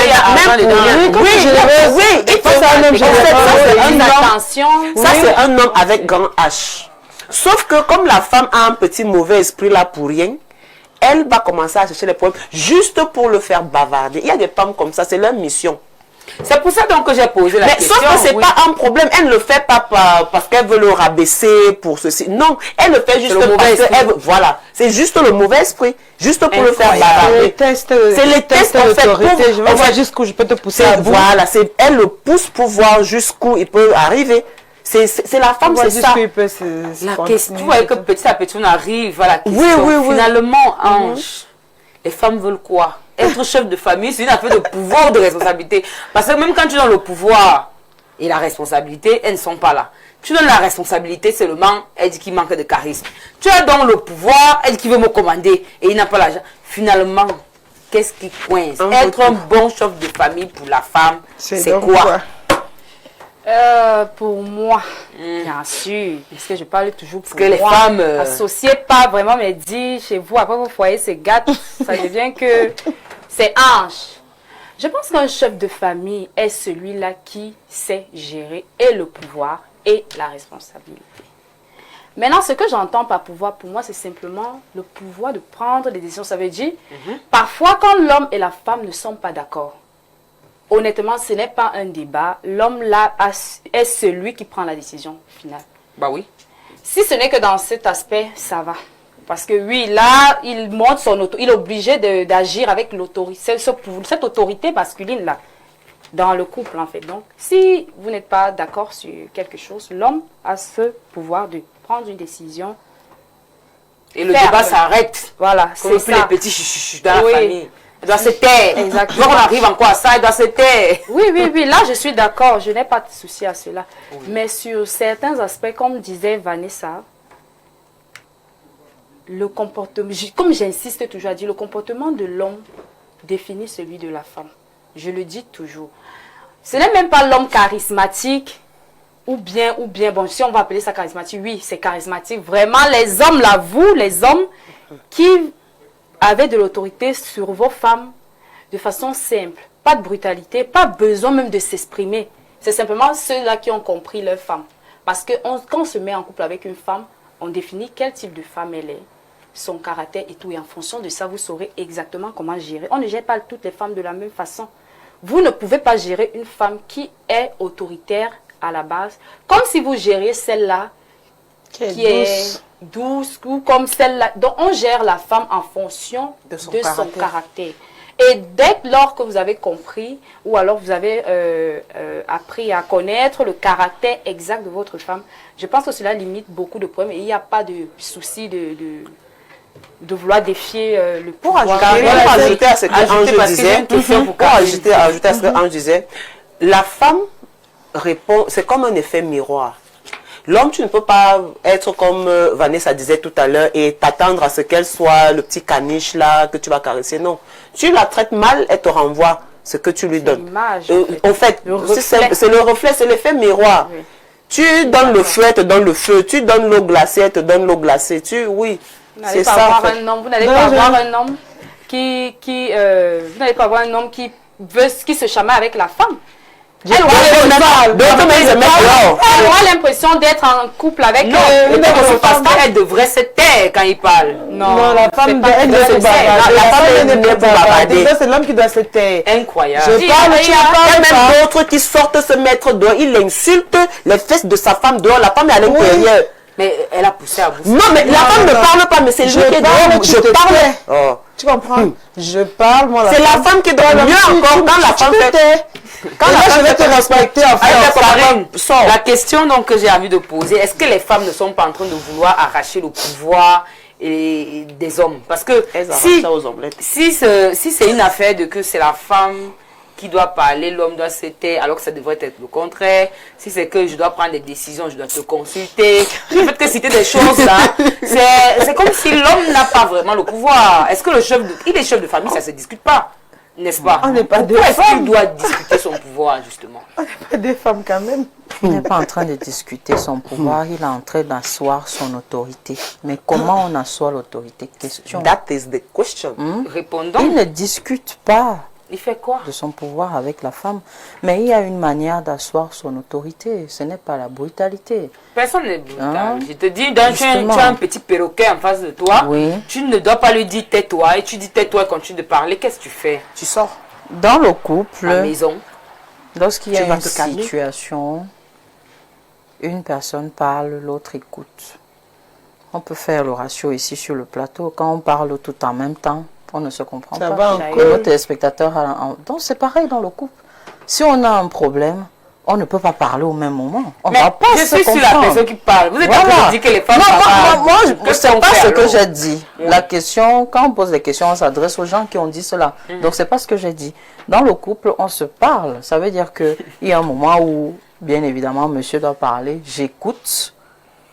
D: ça c'est un homme avec grand H. Sauf que comme la femme a un petit mauvais esprit là pour rien, elle va commencer à chercher les problèmes juste pour le faire bavarder. Il y a des femmes comme ça, c'est leur mission.
A: C'est pour ça donc que j'ai posé la question.
D: Sauf que c'est pas un problème. Elle ne le fait pas parce qu'elle veut le rabaisser pour ceci. Non, elle le fait juste parce qu'elle veut. Voilà, c'est juste le mauvais esprit. Juste pour le faire bavarder.
C: C'est les tests d'autorité. Je vais voir jusqu'où je peux te pousser à bout.
D: Voilà, elle le pousse pour voir jusqu'où il peut arriver. C'est la femme, c'est ça.
A: La question, tu vois que petit à petit on arrive à la question. Finalement, Ange, les femmes veulent quoi? Être chef de famille, c'est une affaire de pouvoir ou de responsabilité. Parce que même quand tu donnes le pouvoir et la responsabilité, elles ne sont pas là. Tu donnes la responsabilité seulement, elle dit qu'il manque de charisme. Tu as donc le pouvoir, elle dit qu'il veut me commander et il n'a pas l'argent. Finalement, qu'est-ce qui coince? Être un bon chef de famille pour la femme, c'est quoi?
E: Pour moi, bien sûr, parce que je parle toujours pour
A: les femmes...
E: Associez pas vraiment, mais dit chez vous, après vos foyers, c'est gâte, ça devient que c'est ange. Je pense qu'un chef de famille est celui-là qui sait gérer et le pouvoir et la responsabilité. Maintenant, ce que j'entends par pouvoir, pour moi, c'est simplement le pouvoir de prendre des décisions. Ça veut dire, parfois, quand l'homme et la femme ne sont pas d'accord, honnêtement, ce n'est pas un débat. L'homme là est celui qui prend la décision finale.
A: Bah oui.
E: Si ce n'est que dans cet aspect, ça va. Parce que oui, là, il montre son autorité. Il est obligé d'agir avec l'autorité, cette autorité masculine là, dans le couple en fait. Donc, si vous n'êtes pas d'accord sur quelque chose, l'homme a ce pouvoir de prendre une décision
A: Et le
E: ferme.
A: débat s'arrête.
E: Voilà,
A: Comme
E: c'est
A: les
E: ça.
A: petits chuchuchus dans la
E: Oui.
A: famille. Elle doit se taire.
E: Exactement.
A: Donc on arrive encore à ça, elle doit se taire.
E: Oui, là je suis d'accord, je n'ai pas de souci à cela. Mais sur certains aspects, comme disait Vanessa, le comportement, comme j'insiste toujours à dire, le comportement de l'homme définit celui de la femme. Je le dis toujours. Ce n'est même pas l'homme charismatique, ou bien, bon, si on va appeler ça charismatique, oui, c'est charismatique. Vraiment, les hommes, là, vous, les hommes qui avez de l'autorité sur vos femmes de façon simple, pas de brutalité, pas besoin même de s'exprimer. C'est simplement ceux-là qui ont compris leur femme. Parce que quand on se met en couple avec une femme, on définit quel type de femme elle est, son caractère et tout. Et en fonction de ça, vous saurez exactement comment gérer. On ne gère pas toutes les femmes de la même façon. Vous ne pouvez pas gérer une femme qui est autoritaire à la base, comme si vous gériez celle-là qui est douce ou comme celle-là. Donc, on gère la femme en fonction de son caractère. Et dès lors que vous avez compris, ou alors vous avez appris à connaître le caractère exact de votre femme, je pense que cela limite beaucoup de problèmes et il n'y a pas de souci de vouloir défier le pouvoir.
D: Pour ajouter à ce que Ange disait, ajouter à ce que Ange disait, la femme répond, c'est comme un effet miroir. L'homme, tu ne peux pas être comme Vanessa disait tout à l'heure et t'attendre à ce qu'elle soit le petit caniche là que tu vas caresser. Non. Tu la traites mal, elle te renvoie ce que tu lui donnes. En fait, c'est le reflet, c'est l'effet miroir. Oui. Tu donnes le feu, elle te donne le feu. Tu donnes l'eau glacée, elle te donne l'eau glacée. Oui, c'est ça.
E: Vous n'allez pas avoir un homme vous n'allez pas avoir un homme qui se chamaille avec la femme. Elle aura l'impression d'être en couple avec
A: elle devrait se taire quand il parle.
C: Non, la femme n'est pas bavarder. C'est l'homme qui doit se taire.
A: Incroyable.
D: Il y a même d'autres qui sortent se mettre dehors. Il insulte les fesses de sa femme dehors. La femme est à l'intérieur.
A: Mais elle a poussé à bout.
D: Non, mais la femme ne parle pas, mais c'est lui qui est dehors. Je parle.
C: Tu comprends? Je parle, moi.
D: C'est la femme qui doit mieux encore quand la femme fait.
C: Quand là, je vais te respecter, en fait.
A: La question donc que j'ai envie de poser, est-ce que les femmes ne sont pas en train de vouloir arracher le pouvoir des hommes? Parce que si c'est une affaire de que c'est la femme qui doit parler, l'homme doit se taire, alors que ça devrait être le contraire. Si c'est que je dois prendre des décisions, je dois te consulter. Le fait que citer des choses là, c'est comme si l'homme n'a pas vraiment le pouvoir. Est-ce que il est chef de famille, ça ne se discute pas, n'est-ce pas?
C: On n'est pas des
A: femmes. Pourquoi est-ce qu'il doit discuter son pouvoir, justement?
C: On n'est pas des femmes quand même.
B: Il n'est pas en train de discuter son pouvoir, il est en train d'asseoir son autorité. Mais comment on assoit l'autorité? Question.
D: That is the question.
A: Répondons.
B: Il ne discute pas.
A: Il fait quoi?
B: De son pouvoir avec la femme. Mais il y a une manière d'asseoir son autorité. Ce n'est pas la brutalité.
A: Personne n'est brutal. Je te dis, tu as un petit perroquet en face de toi.
B: Oui.
A: Tu ne dois pas lui dire tais-toi. Et tu dis tais-toi et continue de parler. Qu'est-ce que tu fais?
D: Tu sors.
B: Dans le couple,
A: à la maison.
B: Lorsqu'il y a une situation, une personne parle, l'autre écoute. On peut faire le ratio ici sur le plateau. Quand on parle tout en même temps, on ne se comprend
C: ça
B: pas. Nos téléspectateurs, donc c'est pareil dans le couple. Si on a un problème, on ne peut pas parler au même moment. On
A: mais
B: va pas
A: je suis sur la personne qui parle. Vous êtes en train de dire que les femmes
B: moi, c'est pas ce que j'ai dit. La question, quand on pose des questions, on s'adresse aux gens qui ont dit cela. Donc c'est pas ce que j'ai dit. Dans le couple, on se parle. Ça veut dire qu'il y a un moment où, bien évidemment, monsieur doit parler. J'écoute,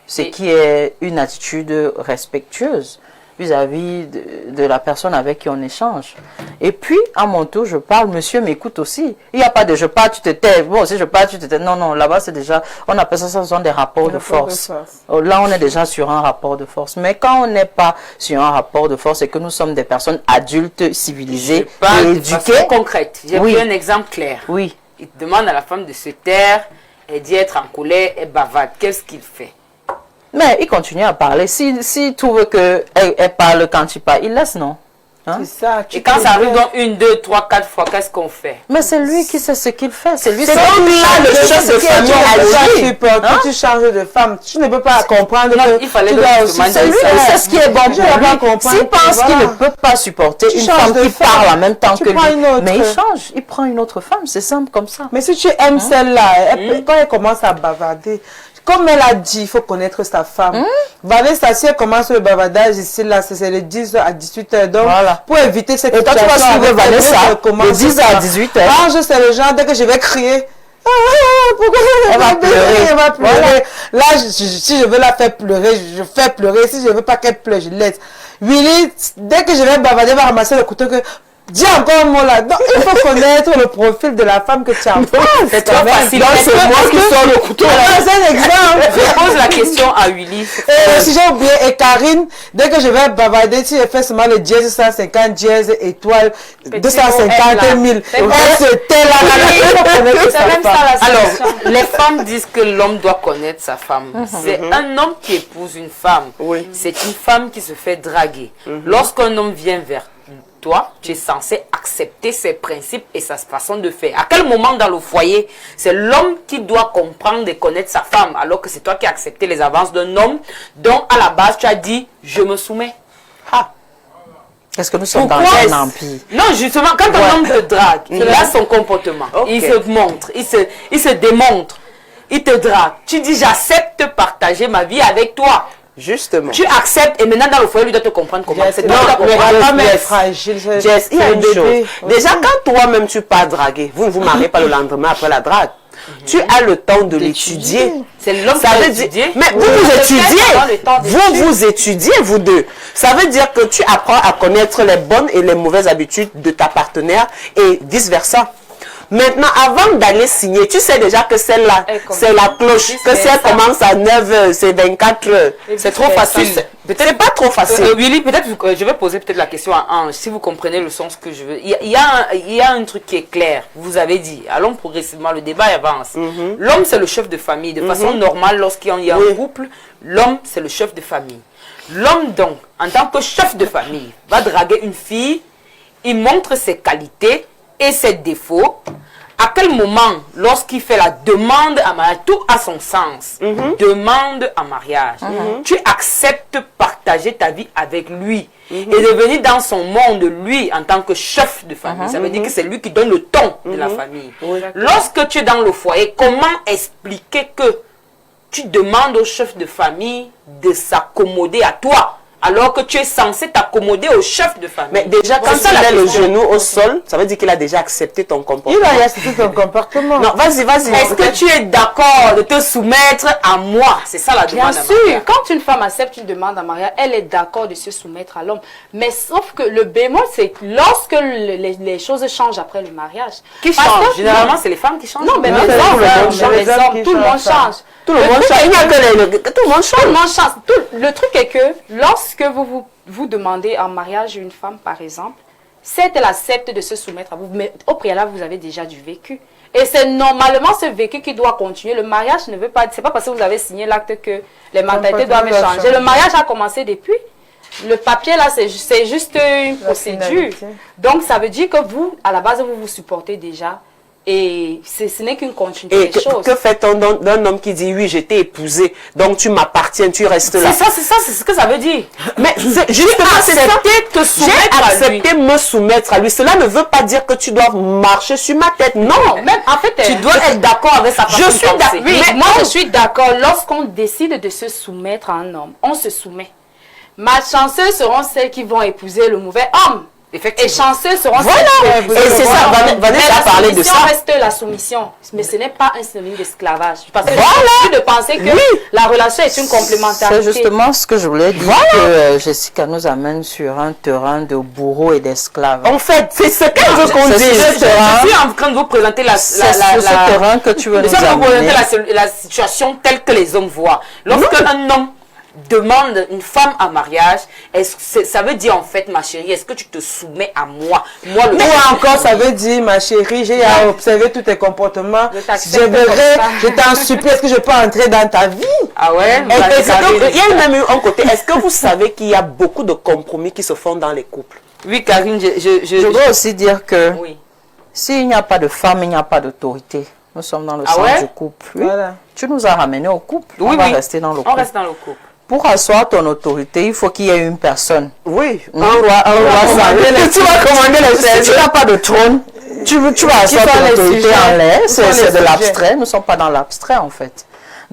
B: ce qui est une attitude respectueuse vis-à-vis de la personne avec qui on échange. Et puis, à mon tour, je parle, monsieur m'écoute aussi. Il n'y a pas de je parle, tu te tais. Bon, si je parle, tu te tais. Non, non, là-bas, c'est déjà, on appelle ça, ce sont des rapports de force. Là, on est déjà sur un rapport de force. Mais quand on n'est pas sur un rapport de force et que nous sommes des personnes adultes, civilisées, et éduquées.
A: Concrète. J'ai pris un exemple clair.
B: Oui.
A: Il demande à la femme de se taire, elle dit être en colère, elle bavarde. Qu'est-ce qu'il fait?
B: Mais il continue à parler. Si trouve qu'elle parle quand il parle, il laisse, non?
C: Hein? C'est ça.
A: Et quand ça arrive dans 1, 2, 3, 4 fois, qu'est-ce qu'on fait?
B: Mais c'est lui qui sait ce qu'il fait. C'est lui
D: qui le chef de famille.
C: Tu changes de femme. Tu ne peux pas comprendre.
A: Non, il fallait
B: c'est lui qui sait ce qui est bon pour lui. S'il pense qu'il ne peut pas supporter une femme qui parle en même temps que lui, mais il change. Il prend une autre femme. C'est simple comme ça.
C: Mais si tu aimes celle-là, quand elle commence à bavarder, Comme elle a dit, il faut connaître sa femme. Vanessa, si elle commence le bavardage ici, là, c'est le 10h à 18h. Donc,
B: Voilà.
C: pour éviter cette
B: Et toi, tu vas suivre Vanessa de 10h à 18h.
C: Ange, c'est le genre, dès que je vais crier, pourquoi elle va pleurer? Elle va pleurer.
B: Voilà.
C: Là, si je veux la faire pleurer, je fais pleurer. Si je veux pas qu'elle pleure, je laisse. Willy, dès que je vais bavarder, elle va ramasser le couteau que... Dis encore un mot là. Donc, il faut connaître le profil de la femme que tu as.
A: C'est trop facile.
B: Donc, c'est moi qui sors le couteau.
C: C'est un exemple.
A: Je pose la question à Willy.
C: Si j'ai oublié, et Karine, dès que je vais bavarder, si je fais seulement le dièse 150, dièse étoile, 250 000, elle se tait là.
E: C'est même ça la
A: Alors,
E: solution.
A: les femmes disent que l'homme doit connaître sa femme. C'est un homme qui épouse une femme.
D: Oui.
A: C'est une femme qui se fait draguer. Lorsqu'un homme vient vers toi, tu es censé accepter ses principes et sa façon de faire. À quel moment dans le foyer, c'est l'homme qui doit comprendre et connaître sa femme, alors que c'est toi qui as accepté les avances d'un homme dont à la base tu as dit « je me soumets ».
B: Est-ce que nous sommes
A: Pourquoi
B: dans
A: est-ce-
B: un empire?
A: Non, justement, quand un homme te drague, il a son comportement.
D: Ok.
A: Il se montre, il se démontre, il te drague. Tu dis, j'accepte partager ma vie avec toi.
D: Justement.
A: Tu acceptes et maintenant dans le foyer, lui doit te comprendre comment. C'est toi
C: Non,
A: qui dois
C: mais
A: comprendre.
C: la femme est
D: Jess,
C: fragile.
D: Jess, il y a
C: c'est un
D: une
C: bébé.
D: chose. Déjà, quand toi-même tu pars draguer, vous ne vous mariez pas le lendemain après la drague. Tu as le temps de l'étudier.
A: C'est l'homme qui
D: Ça
A: doit
D: veut dire,
A: étudier.
D: mais vous
A: Oui.
D: vous
A: Le
D: étudiez,
A: fait d'avoir le temps d'étudier.
D: vous étudiez, vous deux. Ça veut dire que tu apprends à connaître les bonnes et les mauvaises habitudes de ta partenaire et vice versa. Maintenant, avant d'aller signer, tu sais déjà que celle-là,
E: Elle commence.
D: c'est la cloche,
E: Vice
D: que si elle
E: versa.
D: commence à 9h, c'est 24h.
A: C'est trop facile.
D: C'est pas trop facile.
A: Willy, peut-être je vais poser peut-être la question à Ange, si vous comprenez le sens que je veux. Il y a un truc qui est clair. Vous avez dit, allons progressivement, le débat avance. L'homme, c'est le chef de famille. De façon normale, lorsqu'il y a un couple, l'homme, c'est le chef de famille. L'homme, donc, en tant que chef de famille, va draguer une fille, il montre ses qualités et ses défauts. À quel moment, lorsqu'il fait la demande à mariage, tout a son sens, demande en mariage, tu acceptes partager ta vie avec lui et devenir dans son monde, lui, en tant que chef de famille. Ça veut dire que c'est lui qui donne le ton de la famille. Lorsque tu es dans le foyer, comment expliquer que tu demandes au chef de famille de s'accommoder à toi alors que tu es censé t'accommoder au chef de famille?
D: Mais déjà, quand
A: C'est ça
D: il
A: la
D: a le
A: question.
D: genou au sol, ça veut dire qu'il a déjà accepté ton comportement.
C: Il a accepté ton comportement.
D: Non, vas-y.
A: Est-ce que tu es d'accord de te soumettre à moi? C'est ça la
E: Bien
A: demande. à
E: sûr,
A: mariage.
E: quand une femme accepte une demande en mariage, elle est d'accord de se soumettre à l'homme. Mais sauf que le bémol, c'est que lorsque les choses changent après le mariage.
A: Qui
E: Parce
A: change?
E: que-
A: Généralement, c'est les femmes qui changent.
E: Non, mais
C: Non,
E: les
C: c'est
E: hommes,
C: tout le monde
E: les
C: change. Les hommes
E: hommes,
C: qui
E: tout le monde
C: changent.
E: change.
D: Tout le monde change. Il n'y a que tout le monde
E: Tout le
D: change.
E: monde change. Le truc est que lorsque vous demandez en mariage une femme, par exemple, certes, elle accepte de se soumettre à vous, mais au préalable, vous avez déjà du vécu. Et c'est normalement ce vécu qui doit continuer. Le mariage ne veut pas, c'est pas parce que vous avez signé l'acte que les mentalités doivent
C: Comportement doit
E: changer. Le mariage a commencé depuis. Le papier là, c'est juste une procédure.
C: finalité.
E: Donc ça veut dire que vous, à la base, vous vous supportez déjà. Et ce n'est qu'une continuité
D: Et
E: des choses.
D: que fait-on d'un homme qui dit oui, je t'ai épousé, donc tu m'appartiens, tu restes là.
A: C'est ce que ça veut dire.
D: Mais justement, c'est ça.
A: te soumettre à
D: J'ai
A: lui.
D: accepté me soumettre à lui. Cela ne veut pas dire que tu dois marcher sur ma tête. Non.
E: Non, même en fait,
A: Tu dois être d'accord avec sa façon
D: Je
A: de
D: suis
A: penser.
D: d'accord.
E: oui,
D: Mais
E: moi je suis d'accord. Lorsqu'on décide de se soumettre à un homme, on se soumet. Malchanceuses seront celles qui vont épouser le mauvais homme. Et
A: Effectivement.
E: chanceux seront
D: Voilà.
E: celles qui vont
D: Et c'est ça,
E: épouser
D: Vanessa a parlé de ça.
E: La soumission reste la soumission. Mais ce n'est pas un synonyme d'esclavage. Parce que
D: Voilà.
E: j'ai de penser que la relation est une complémentarité.
B: C'est justement ce que je voulais dire, que Jessica nous amène sur un terrain de bourreaux et d'esclaves.
D: En fait, c'est ce qu'elle veut qu'on
B: c'est
D: dise.
B: ce terrain.
A: Je suis en train de vous présenter
B: C'est sur ce terrain que tu veux
A: Je
B: nous
A: suis en train de vous
B: amener.
A: présenter la situation telle que les hommes voient. Lorsqu'un homme demande une femme en mariage, ça veut dire en fait, ma chérie, est-ce que tu te soumets à moi? Moi, le
C: Ou encore, ça veut dire, ma chérie, j'ai à observer tous tes comportements.
E: Je
C: Je
E: t'accepte
C: verrai,
E: comme ça.
C: je t'en supplie, est-ce que je peux entrer dans ta vie?
A: Ah ouais?
D: Et c'est donc, il y a même eu un côté. Est-ce que vous savez qu'il y a beaucoup de compromis qui se font dans les couples?
A: Oui, Karine,
B: Je dois aussi dire que
A: Oui.
B: s'il n'y a pas de femme, il n'y a pas d'autorité. Nous sommes dans le
A: Ah
B: sens
A: ouais?
B: du couple. Oui.
C: Voilà.
B: Tu nous as ramenés au couple.
A: Oui,
B: On va
A: oui.
B: rester dans le
A: On
B: couple.
A: reste dans le couple.
B: Pour asseoir ton autorité, il faut qu'il y ait une personne.
D: Oui.
B: Un roi, tu vas commander les chaises. Si tu n'as pas de trône, tu vas asseoir
C: sont
B: ton
C: les
B: autorité
C: sujets?
B: en l'air.
C: Qui sont
B: C'est
C: les
B: de
C: sujets?
B: l'abstrait. Nous ne sommes pas dans l'abstrait, en fait.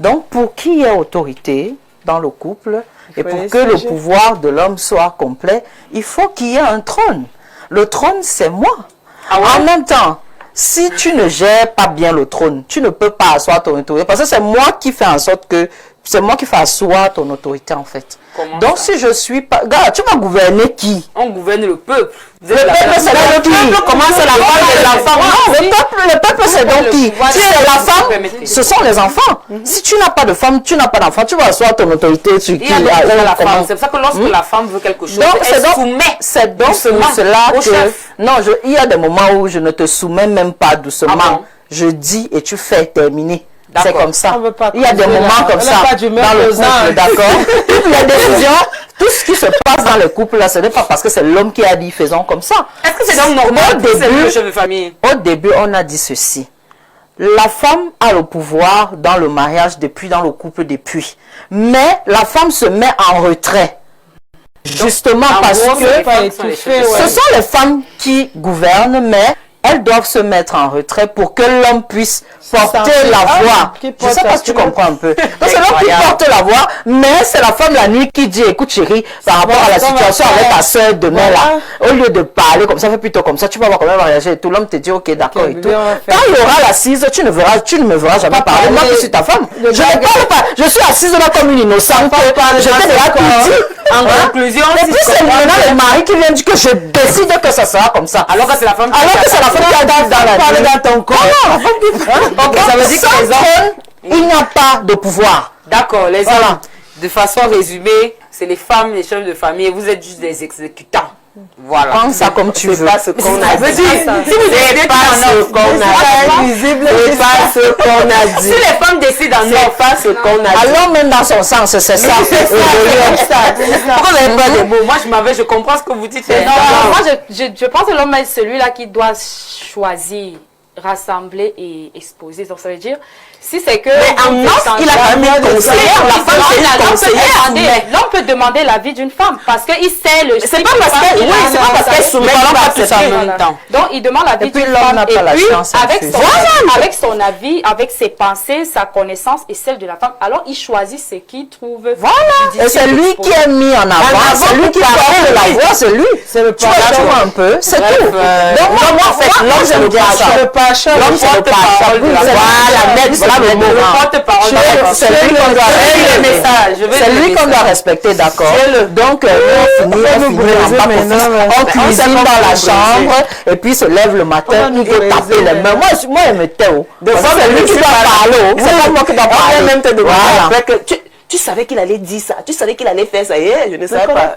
B: Donc, pour qu'il y ait autorité dans le couple et pour
C: aller
B: que le
C: siéger.
B: pouvoir de l'homme soit complet, il faut qu'il y ait un trône. Le trône, c'est moi. En même temps, si tu ne gères pas bien le trône, tu ne peux pas asseoir ton autorité. Parce que c'est moi qui fais en sorte que... C'est moi qui fais asseoir ton autorité, en fait.
A: Comment
B: Donc,
A: ça?
B: si je suis pas... Regarde, tu vas gouverner qui?
A: On gouverne le peuple. Vous
B: Le
A: êtes la
B: peuple,
A: personne-
B: c'est donc qui?
A: Comment c'est la femme des enfants?
B: Non, le peuple, c'est donc qui?
A: pouvoir
B: Si
A: de-
B: c'est la
A: si vous
B: femme,
A: permettez.
B: ce sont les enfants. Si tu n'as pas de femme, tu n'as pas d'enfant, tu vas asseoir ton autorité sur qui?
A: Il y a des
B: Ah,
A: choses à la
B: comment?
A: femme. C'est pour ça que lorsque la femme veut quelque chose,
B: Donc,
A: elle soumet
B: c'est donc
A: doucement
B: pour cela
A: au
B: que...
A: chef.
B: Non, il y a des moments où je ne te soumets même pas doucement.
A: Ah bon?
B: Je dis et tu fais terminer. C'est
A: D'accord.
B: comme ça.
C: On veut pas
B: Il y a des
C: causer,
B: moments
C: là.
B: comme
C: On
B: ça
C: n'a pas d'humeur
B: dans le
C: pesante.
B: couple, d'accord? Toutes les décisions, tout ce qui se passe dans le couple, là, ce n'est pas parce que c'est l'homme qui a dit faisons comme ça.
A: Est-ce que c'est donc normal
B: Au
A: que c'est
B: début-
A: le chef de famille?
B: Au début, on a dit ceci. La femme a le pouvoir dans le mariage depuis, dans le couple depuis. Mais la femme se met en retrait. Justement
A: En
B: parce
A: gros,
B: que
A: c'est les femmes
C: pas
A: qui sont les
C: étouffé,
A: chefs de
C: ouais.
B: ce
A: famille.
B: sont les femmes qui gouvernent, mais elles doivent se mettre en retrait pour que l'homme puisse porter
C: sentir.
B: la
C: Ah,
B: voix.
C: qui
B: Je
C: porte
B: sais
C: la
B: pas si tu
C: culotte.
B: comprends un peu. Donc c'est l'homme qui
A: Incroyable.
B: porte la voix, mais c'est la femme la nuit qui dit, écoute chérie, par rapport à la
C: ça va
B: situation
C: faire.
B: avec ta soeur demain
C: Voilà.
B: là, au lieu de parler comme ça, fais plutôt comme ça, tu vas voir comment elle va réagir et tout. L'homme te dit, ok, d'accord et
C: bébé,
B: tout.
C: on va faire
B: Quand il y aura l'assise, tu ne me verras jamais
C: pas
B: parler. Moi
C: parler.
B: qui suis ta femme, je
C: Le
B: ne
C: gars-
B: parle pas. Je suis assise là comme une innocente. Je t'ai déjà tout dit.
A: En
B: Hein?
A: conclusion,
B: Et
A: si
B: puis
A: je
B: c'est
A: comprends
B: maintenant
A: bien-
B: le mari qui vient dire que je décide que ça sera comme ça.
A: Alors que c'est la femme qui
B: Alors que c'est la femme qui a dit dans la
C: parler
B: vie.
C: dans ton corps.
B: Ah non, la femme qui...
A: Donc, ça veut dire que
B: sans
A: les hommes-
B: trône, il n'y a pas de pouvoir.
A: D'accord, les
B: Voilà.
A: hommes, de façon résumée, c'est les femmes, les chefs de famille, et vous êtes juste des exécutants. Voilà.
B: Prends ça comme tu veux.
D: pas ce qu'on a
A: veut
D: dit.
A: dire, si vous décidez
D: pas ce qu'on a dit. C'est pas ce qu'on a
A: si
D: dit.
A: les femmes décident en
D: C'est pas ce qu'on a dit.
B: Alors même dans son sens, c'est ça.
A: pourquoi vous n'avez pas de mots? Moi, je comprends ce que vous dites.
E: Non,
A: Non.
E: moi je pense que l'homme est celui-là qui doit choisir, rassembler et exposer. Donc ça veut dire, si c'est que...
D: en offre, il a quand même une conseillère. La femme, c'est une conseillère.
E: L'homme peut demander l'avis d'une femme parce qu'il sait le
D: C'est pas parce qu'elle, oui, c'est pas parce qu'elle soumet
A: Nous parlons
D: qu'il va
A: pas tout ça en
D: accepter.
A: même temps.
E: Donc, il demande l'avis
B: Et puis,
E: d'une
B: l'homme
E: femme.
B: n'a
E: Et
B: pas la
E: puis,
B: science
E: avec
B: infuse.
E: avec son avis, avec ses pensées, sa connaissance et celle de la femme, alors il choisit ce qu'il trouve.
B: Et c'est lui qui est mis en avant, c'est lui qui porte la voix, c'est lui.
C: C'est le
B: Tu vois, tu vois un peu, c'est
A: Bref,
B: tout. Donc moi, en fait, l'homme, j'aime bien ça.
C: Le pacha.
B: L'homme, c'est le pacha. Voilà le mot.
A: porte-parole.
B: C'est lui qu'on doit
A: les messages.
B: C'est lui qu'on doit respecter, d'accord. Donc, nous, on finit en bas on cuisine dans la chambre, et puis se lève le matin, il veut taper les mains. Moi, il me tait. C'est lui qui doit parler. C'est pas moi qui dois
D: On vient
B: parler.
D: même te demander
B: Voilà.
D: après que tu savais qu'il allait dire ça, tu savais qu'il allait faire ça. Je ne savais pas.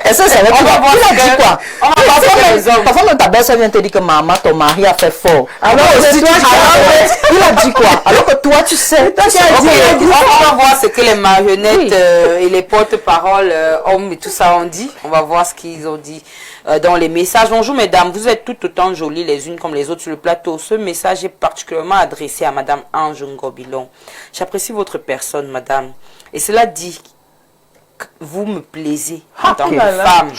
B: Et ça, c'est vrai.
A: On va voir
B: Il a
A: ce
B: dit
A: que-
B: quoi?
A: on va voir ce que les hommes-
B: Parfois, même ta belle-sœur vient te dire que maman, ton mari a fait fort. Alors,
C: c'est toi qui
B: il a dit quoi? Alors que toi, tu sais.
A: Ok, on va voir ce que les marionnettes et les porte-paroles, hommes et tout ça ont dit. On va voir ce qu'ils ont dit dans les messages. Bonjour mesdames, vous êtes toutes autant jolies les unes comme les autres sur le plateau. Ce message est particulièrement adressé à madame Ange Ngobilon. J'apprécie votre personne, madame. Et cela dit que vous me plaisez en tant que
C: là là.
A: femme.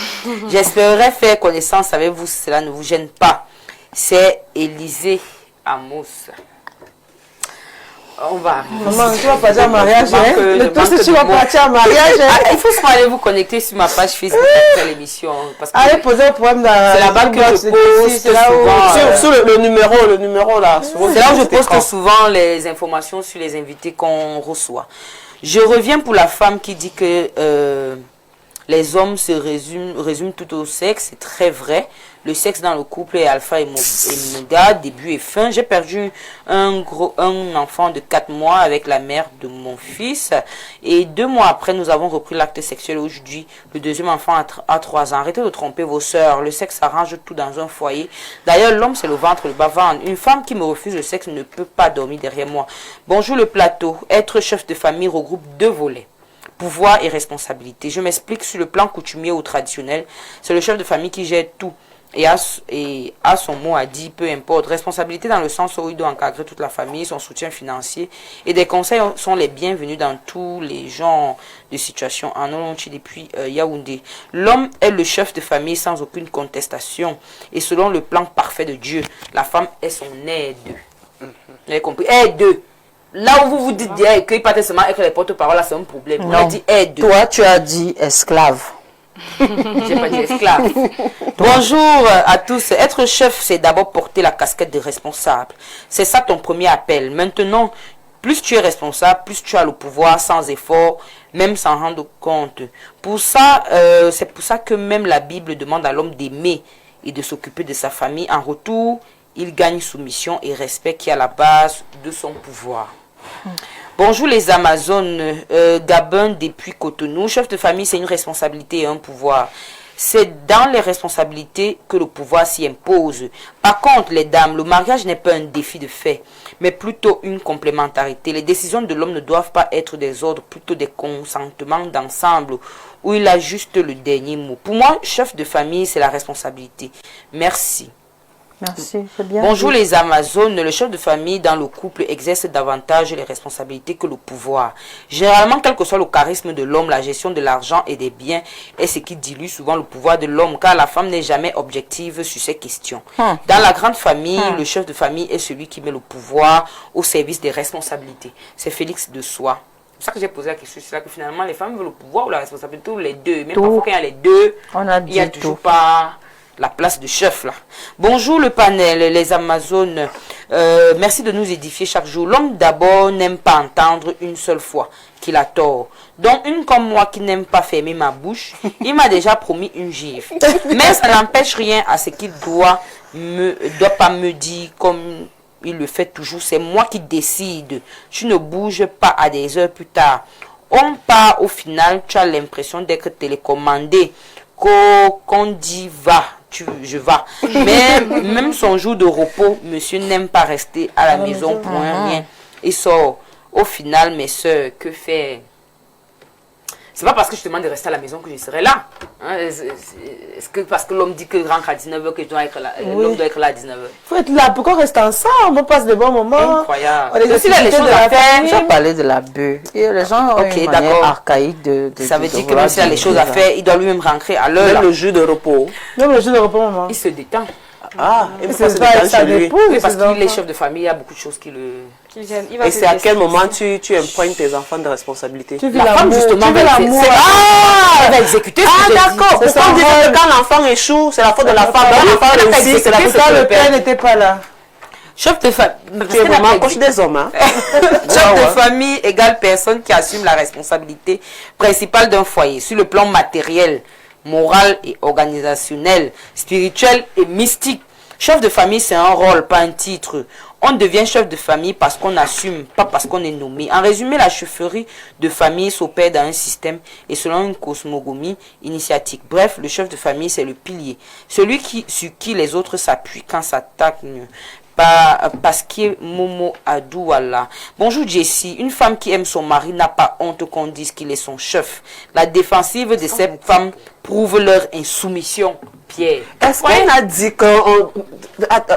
A: J'espérerais faire connaissance avec vous si cela ne vous gêne pas. C'est Élisée Amos. On va arriver.
C: Maman, tu vas partir en mariage, hein?
A: Manque-
C: Le tout,
A: manque
C: si tu
A: de
C: vas
A: mots.
C: partir en mariage, hein?
A: Ah, il faut sûrement aller vous connecter sur ma page Facebook après l'émission. Parce que
C: Allez poser le problème dans
A: c'est là-bas que je poste
C: c'est là où...
A: souvent.
D: Sur le numéro là.
A: c'est là où je poste souvent les informations sur les invités qu'on reçoit. Je reviens pour la femme qui dit que les hommes se résument tout au sexe. C'est très vrai. Le sexe dans le couple est alpha et omega, début et fin. J'ai perdu un enfant de 4 mois avec la mère de mon fils. Et 2 mois après, nous avons repris l'acte sexuel. Aujourd'hui, le deuxième enfant a 3 ans. Arrêtez de tromper vos sœurs. Le sexe arrange tout dans un foyer. D'ailleurs, l'homme, c'est le ventre, le bas-ventre. Une femme qui me refuse le sexe ne peut pas dormir derrière moi. Bonjour le plateau. Être chef de famille regroupe 2 volets. Pouvoir et responsabilité. Je m'explique sur le plan coutumier ou traditionnel. C'est le chef de famille qui gère tout. Et a son mot à dire, peu importe. Responsabilité dans le sens où il doit encadrer toute la famille, son soutien financier. Et des conseils sont les bienvenus dans tous les genres de situations. En Olonchi depuis Yaoundé. L'homme est le chef de famille sans aucune contestation. Et selon le plan parfait de Dieu, la femme est son aide. Vous avez compris? Aide. Là où vous vous dites dire qu'il pas seulement être les porte-parole, là c'est un problème. On a
B: Non.
A: dit aide.
B: Toi, tu as dit esclave.
A: J'ai pas dit esclave. Bonjour à tous. Être chef, c'est d'abord porter la casquette de responsable. C'est ça ton premier appel. Maintenant, plus tu es responsable, plus tu as le pouvoir sans effort, même sans rendre compte. Pour ça, c'est pour ça que même la Bible demande à l'homme d'aimer et de s'occuper de sa famille. En retour, il gagne soumission et respect qui est à la base de son pouvoir. Bonjour les Amazones, Gabon depuis Cotonou. Chef de famille, c'est une responsabilité et un pouvoir. C'est dans les responsabilités que le pouvoir s'y impose. Par contre, les dames, le mariage n'est pas un défi de fait, mais plutôt une complémentarité. Les décisions de l'homme ne doivent pas être des ordres, plutôt des consentements d'ensemble, où il a juste le dernier mot. Pour moi, chef de famille, c'est la responsabilité. Merci.
B: Merci, c'est bien.
A: Bonjour les Amazones, le chef de famille dans le couple exerce davantage les responsabilités que le pouvoir. Généralement, quel que soit le charisme de l'homme, la gestion de l'argent et des biens est ce qui dilue souvent le pouvoir de l'homme, car la femme n'est jamais objective sur ces questions. Dans la grande famille, le chef de famille est celui qui met le pouvoir au service des responsabilités. C'est Félix de Soie. C'est pour ça que j'ai posé la question, c'est là que finalement les femmes veulent le pouvoir ou la responsabilité, ou les deux. Mais parfois quand il y a les deux,
B: On a
A: il n'y a
B: dit
A: toujours
B: tout.
A: pas la place de chef là. Bonjour le panel, les Amazones. Merci de nous édifier chaque jour. L'homme d'abord n'aime pas entendre une seule fois qu'il a tort. Donc une comme moi qui n'aime pas fermer ma bouche, il m'a déjà promis une gifle. Mais ça n'empêche rien à ce qu'il doit pas me dire comme il le fait toujours. C'est moi qui décide. Tu ne bouges pas à des heures plus tard. On part au final, tu as l'impression d'être télécommandé. Qu'on dit va, je vais. Mais même son jour de repos, monsieur n'aime pas rester à la maison pour un rien. Il sort. Au final, mes soeurs, que faire? C'est pas parce que je te demande de rester à la maison que je serai là. Hein, est-ce que parce que l'homme dit que rentre à 19h que je dois être là, l'homme doit être là à 19h?
C: Il faut être là. Pourquoi rester ensemble? On passe de bons moments.
A: Incroyable.
C: On est
A: Aussi, là, les
C: activités
A: choses
C: de
A: à
C: la
A: faire.
C: famille.
B: J'ai parlé de la bœuf. Et les gens ont
A: Ok,
B: une manière
A: d'accord.
B: archaïque de
A: Ça veut
B: de
A: dire que
B: vouloir
A: même s'il a les choses à
B: dire
A: faire, il doit lui-même rentrer à l'heure.
D: Même
A: là.
D: le jeu de repos.
C: Même le jour de repos, maman.
A: Il se détend.
D: Ah, il faut
C: C'est
D: passer
C: pas
D: du temps
C: ça
D: chez lui.
C: dépose.
A: Oui, parce
C: ses
A: qu'il est
C: enfants.
A: chef de famille, il y a beaucoup de choses qui le...
D: Et c'est à quel moment tu imprègnes tes enfants de responsabilité?
C: Tu veux
A: La femme,
C: l'amour,
A: justement,
C: tu veux l'amour.
A: elle va exécuter ce que j'ai dit.
D: D'accord.
C: C'est
D: Pourquoi on
C: son
D: dit
C: rôle.
D: que quand l'enfant échoue, c'est la faute de la femme? Quand l'enfant réussit, c'est la faute
C: Pourquoi
D: de
C: le
D: le
C: père
D: père.
C: n'était pas là?
A: Chef de famille...
D: Tu es vraiment coach des hommes, hein?
A: Chef de famille égale personne qui assume la responsabilité principale d'un foyer sur le plan matériel, moral et organisationnel, spirituel et mystique. Chef de famille, c'est un rôle, pas un titre. On devient chef de famille parce qu'on assume, pas parce qu'on est nommé. En résumé, la chefferie de famille s'opère dans un système et selon une cosmogonie initiatique. Bref, le chef de famille, c'est le pilier. Celui sur qui les autres s'appuient quand ça tagne. Parce qu'il est Momo Adouala. Bonjour Jessie. Une femme qui aime son mari n'a pas honte qu'on dise qu'il est son chef. La défensive de ces femmes prouve leur insoumission. Pierre.
D: Est-ce qu'on a dit que...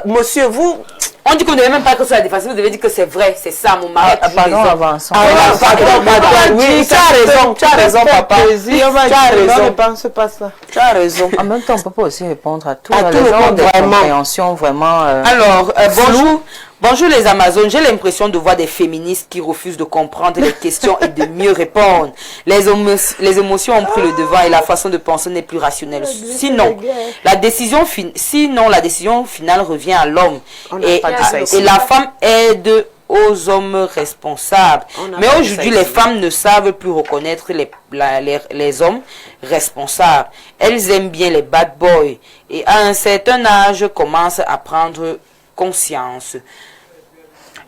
D: Monsieur, vous...
A: On dit qu'on ne devait même pas que sur la défensive, vous devez dire que c'est vrai, c'est ça, mon mari. a toujours
B: Pardon,
A: raison.
B: avançons.
D: Pardon. Oui, tu as raison, papa.
C: Plaisir, on va
D: Tu as
C: dire, non,
D: raison.
C: ne pense pas ça.
D: Tu as raison.
B: En même temps, on ne peut pas aussi répondre à tout.
D: À
B: Les
D: tout le
B: gens ont
D: monde,
B: des
D: vraiment.
B: compréhensions vraiment...
A: Alors, bonjour. Bonjour les Amazones, j'ai l'impression de voir des féministes qui refusent de comprendre les questions et de mieux répondre. Les émotions ont pris le devant et la façon de penser n'est plus rationnelle. Sinon, la décision finale revient à l'homme.
D: On n'a
A: Et,
D: pas dit ça ici.
A: et la femme aide aux hommes responsables.
D: On n'a
A: Mais
D: pas dit
A: aujourd'hui,
D: ça
A: les
D: ici.
A: femmes ne savent plus reconnaître les hommes responsables. Elles aiment bien les bad boys. Et à un certain âge, commencent à prendre conscience.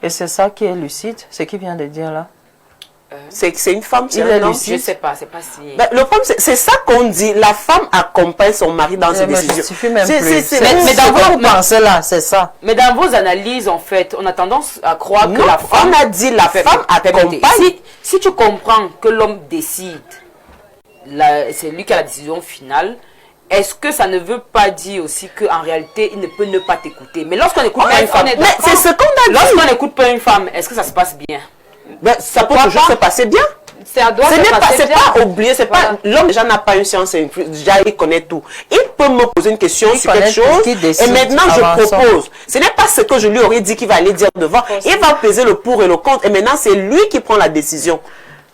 B: Et c'est ça qui est lucide, ce qu'il vient de dire là.
D: C'est une femme, c'est
B: Il est
D: un homme.
B: lucide.
A: Je sais pas, c'est pas si...
D: Ben, le problème, c'est ça qu'on dit. La femme accompagne son mari dans ses
B: Je me
D: décisions.
B: justifie même
D: C'est-
B: plus.
D: c'est-
A: mais dans
B: vous
A: vos-
B: pensez là, c'est ça.
A: Mais dans vos analyses, en fait, on a tendance à croire que
D: Non,
A: la femme...
D: on a dit la femme accompagne.
A: Si tu comprends que l'homme décide, c'est lui qui a la décision finale, est-ce que ça ne veut pas dire aussi qu'en réalité, il ne peut ne pas t'écouter? Mais lorsqu'on n'écoute pas une femme...
D: Mais c'est ce qu'on a dit.
A: Lorsqu'on n'écoute pas une femme, est-ce que ça se passe bien?
D: Ben, ça peut toujours se passer bien.
E: Ça doit
D: Ce
E: se
D: n'est pas,
E: passer
D: c'est
E: bien.
D: pas oublié, c'est pas, l'homme déjà n'a pas une science infuse, déjà il connaît tout. Il peut me poser une question
B: Il
D: sur quelque
B: connaît tout,
D: chose
B: qu'il décide,
D: et maintenant je
B: avançons.
D: propose. Ce n'est pas ce que je lui aurais dit qu'il va aller dire devant. Il va peser le pour et le contre et maintenant c'est lui qui prend la décision.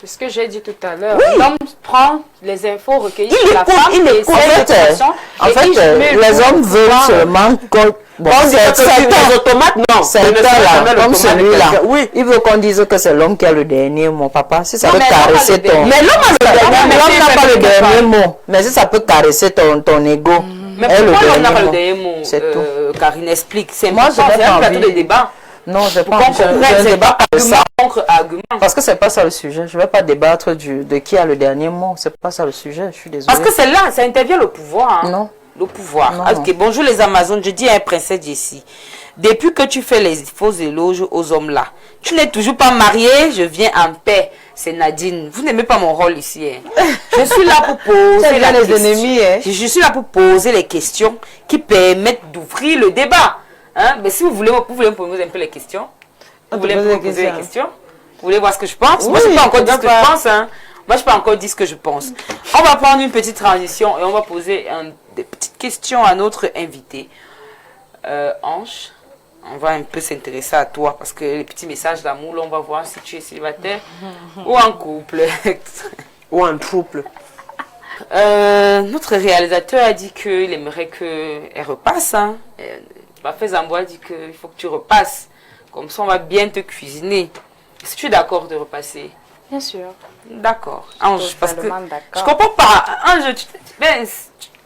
E: C'est ce que j'ai dit tout à l'heure. L'homme prend les infos recueillies
D: Il
E: de la
D: écoute,
E: femme
D: il
E: et
D: écoute.
B: En fait, les hommes veulent seulement qu'on... Bon,
D: On dit que tu
B: certains-
D: les automates, non.
B: certains
D: Je ne sais pas
B: là,
D: jamais
B: comme
D: l'automate de
B: celui-là,
D: quelqu'un. Oui.
B: il veut qu'on dise que c'est l'homme qui a le dernier mot, papa. Si ça
E: Non,
B: peut
E: mais l'homme a
B: caresser
E: le
B: ton...
E: dernier-
D: Mais l'homme a le dernier
B: L'homme
D: mot.
B: n'a pas le
E: c'est
B: dernier mot, mais si ça peut caresser ton ego,
A: Mais
B: elle,
A: pourquoi l'homme n'a pas le
B: mot.
A: dernier mot?
B: C'est tout.
A: Karine explique. C'est
B: Moi,
A: important,
B: je n'ai
A: c'est un
B: pas
A: plateau
B: envie.
A: de débat.
B: Non, je
A: Pour
B: pense
A: qu'on
B: que je
A: comprenne,
B: ne
A: c'est
B: débat
A: pas
B: pas de ça.
A: argument contre argument.
B: Parce que c'est pas ça le sujet. Je vais pas débattre de qui a le dernier mot. C'est pas ça le sujet. Je suis désolée.
A: Parce que c'est là, ça intervient le pouvoir. Hein.
B: Non.
A: Le pouvoir.
B: Non,
A: Ah, ok, bonjour les Amazones, je dis à un princesse Jessie. Depuis que tu fais les faux éloges aux hommes là, tu n'es toujours pas mariée, je viens en paix. C'est Nadine. Vous n'aimez pas mon rôle ici. Hein. Je suis là pour poser
C: C'est bien
A: la
C: les
A: question.
C: ennemis, hein.
A: Je suis là pour poser les questions qui permettent d'ouvrir le débat. Hein? Mais si vous voulez me poser un peu les questions, vous voulez me poser les questions, vous voulez voir ce que je pense. Moi, je ne
C: Oui,
A: peux pas encore dire ce que
C: pourquoi
A: je
C: pas.
A: pense. Hein. Moi, je peux encore dire ce que je pense. On va prendre une petite transition et on va poser des petites questions à notre invité. Ange, on va un peu s'intéresser à toi parce que les petits messages d'amour, là, on va voir si tu es célibataire ou en couple.
D: Ou un trouble.
A: Notre réalisateur a dit qu'il aimerait qu'elle repasse. Hein. Bafé Zamboa a dit qu'il faut que tu repasses. Comme ça, on va bien te cuisiner. Est-ce que tu es d'accord de repasser?
E: Bien sûr.
A: D'accord. Ange, parce que
E: Totalement
A: je
E: d'accord.
A: comprends pas. Ange,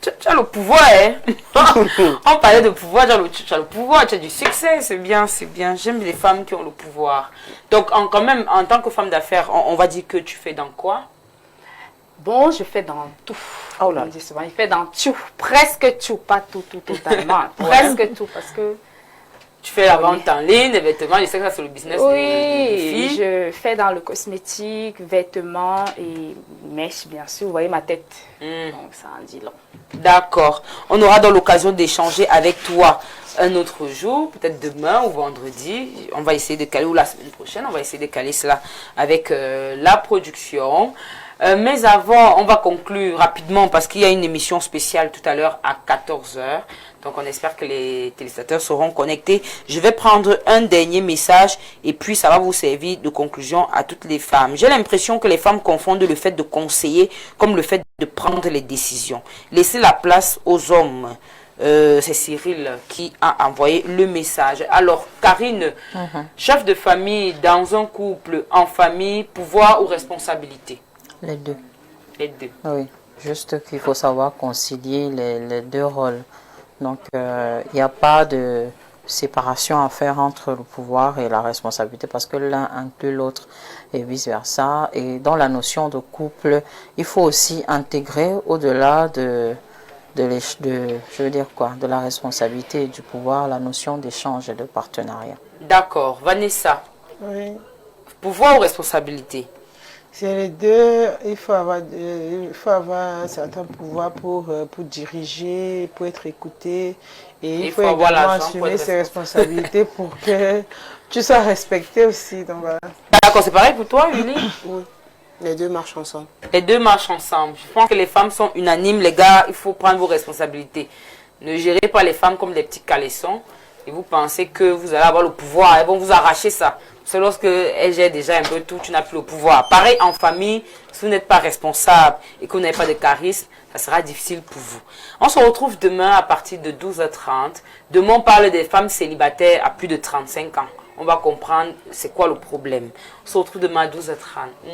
A: tu as le pouvoir, hein. On parlait de pouvoir, tu as le pouvoir, tu as du succès, c'est bien, c'est bien. J'aime les femmes qui ont le pouvoir. Donc, quand même, en tant que femme d'affaires, on va dire que tu fais dans quoi?
E: Bon, je fais dans tout.
A: Oh là.
E: On dit souvent, il fait dans tout. Presque tout. Pas tout, totalement. Presque tout. Parce que,
A: Tu fais la vente en ligne, les vêtements, je sais que ça c'est le business des
E: oui,
A: filles.
E: je fais dans le cosmétique, vêtements et mèches, bien sûr. Vous voyez ma tête. Donc, ça en dit long.
A: D'accord. On aura donc l'occasion d'échanger avec toi un autre jour, peut-être demain ou vendredi. On va essayer de caler, ou la semaine prochaine, on va essayer de caler cela avec la production. Mais avant, on va conclure rapidement parce qu'il y a une émission spéciale tout à l'heure à 14 h. Donc, on espère que les téléspectateurs seront connectés. Je vais prendre un dernier message et puis ça va vous servir de conclusion à toutes les femmes. J'ai l'impression que les femmes confondent le fait de conseiller comme le fait de prendre les décisions. Laissez la place aux hommes. C'est Cyril qui a envoyé le message. Alors, Karine, chef de famille dans un couple, en famille, pouvoir ou responsabilité?
B: Les deux.
A: Les deux.
B: Oui, juste qu'il faut savoir concilier les deux rôles. Donc, il n'y a pas de séparation à faire entre le pouvoir et la responsabilité parce que l'un inclut l'autre et vice-versa. Et dans la notion de couple, il faut aussi intégrer au-delà de la responsabilité et du pouvoir, la notion d'échange et de partenariat.
A: D'accord. Vanessa,
C: Oui.
A: pouvoir ou responsabilité?
C: C'est les deux, il faut avoir un certain pouvoir pour diriger, pour être écouté. Et il faut
A: avoir
C: également
A: l'argent pour
C: assumer
A: être
C: ses responsabilités pour que tu sois respecté aussi. Donc voilà.
A: D'accord, c'est pareil pour toi, Julie?
D: Oui. Les deux marchent ensemble.
A: Les deux marchent ensemble. Je pense que les femmes sont unanimes. Les gars, il faut prendre vos responsabilités. Ne gérez pas les femmes comme des petits caleçons. Et vous pensez que vous allez avoir le pouvoir. Elles vont vous arracher ça. C'est lorsque elles gèrent déjà un peu tout, tu n'as plus le pouvoir. Pareil en famille, si vous n'êtes pas responsable et que vous n'avez pas de charisme, ça sera difficile pour vous. On se retrouve demain à partir de 12h30. Demain, on parle des femmes célibataires à plus de 35 ans. On va comprendre c'est quoi le problème. On se retrouve demain à 12h30.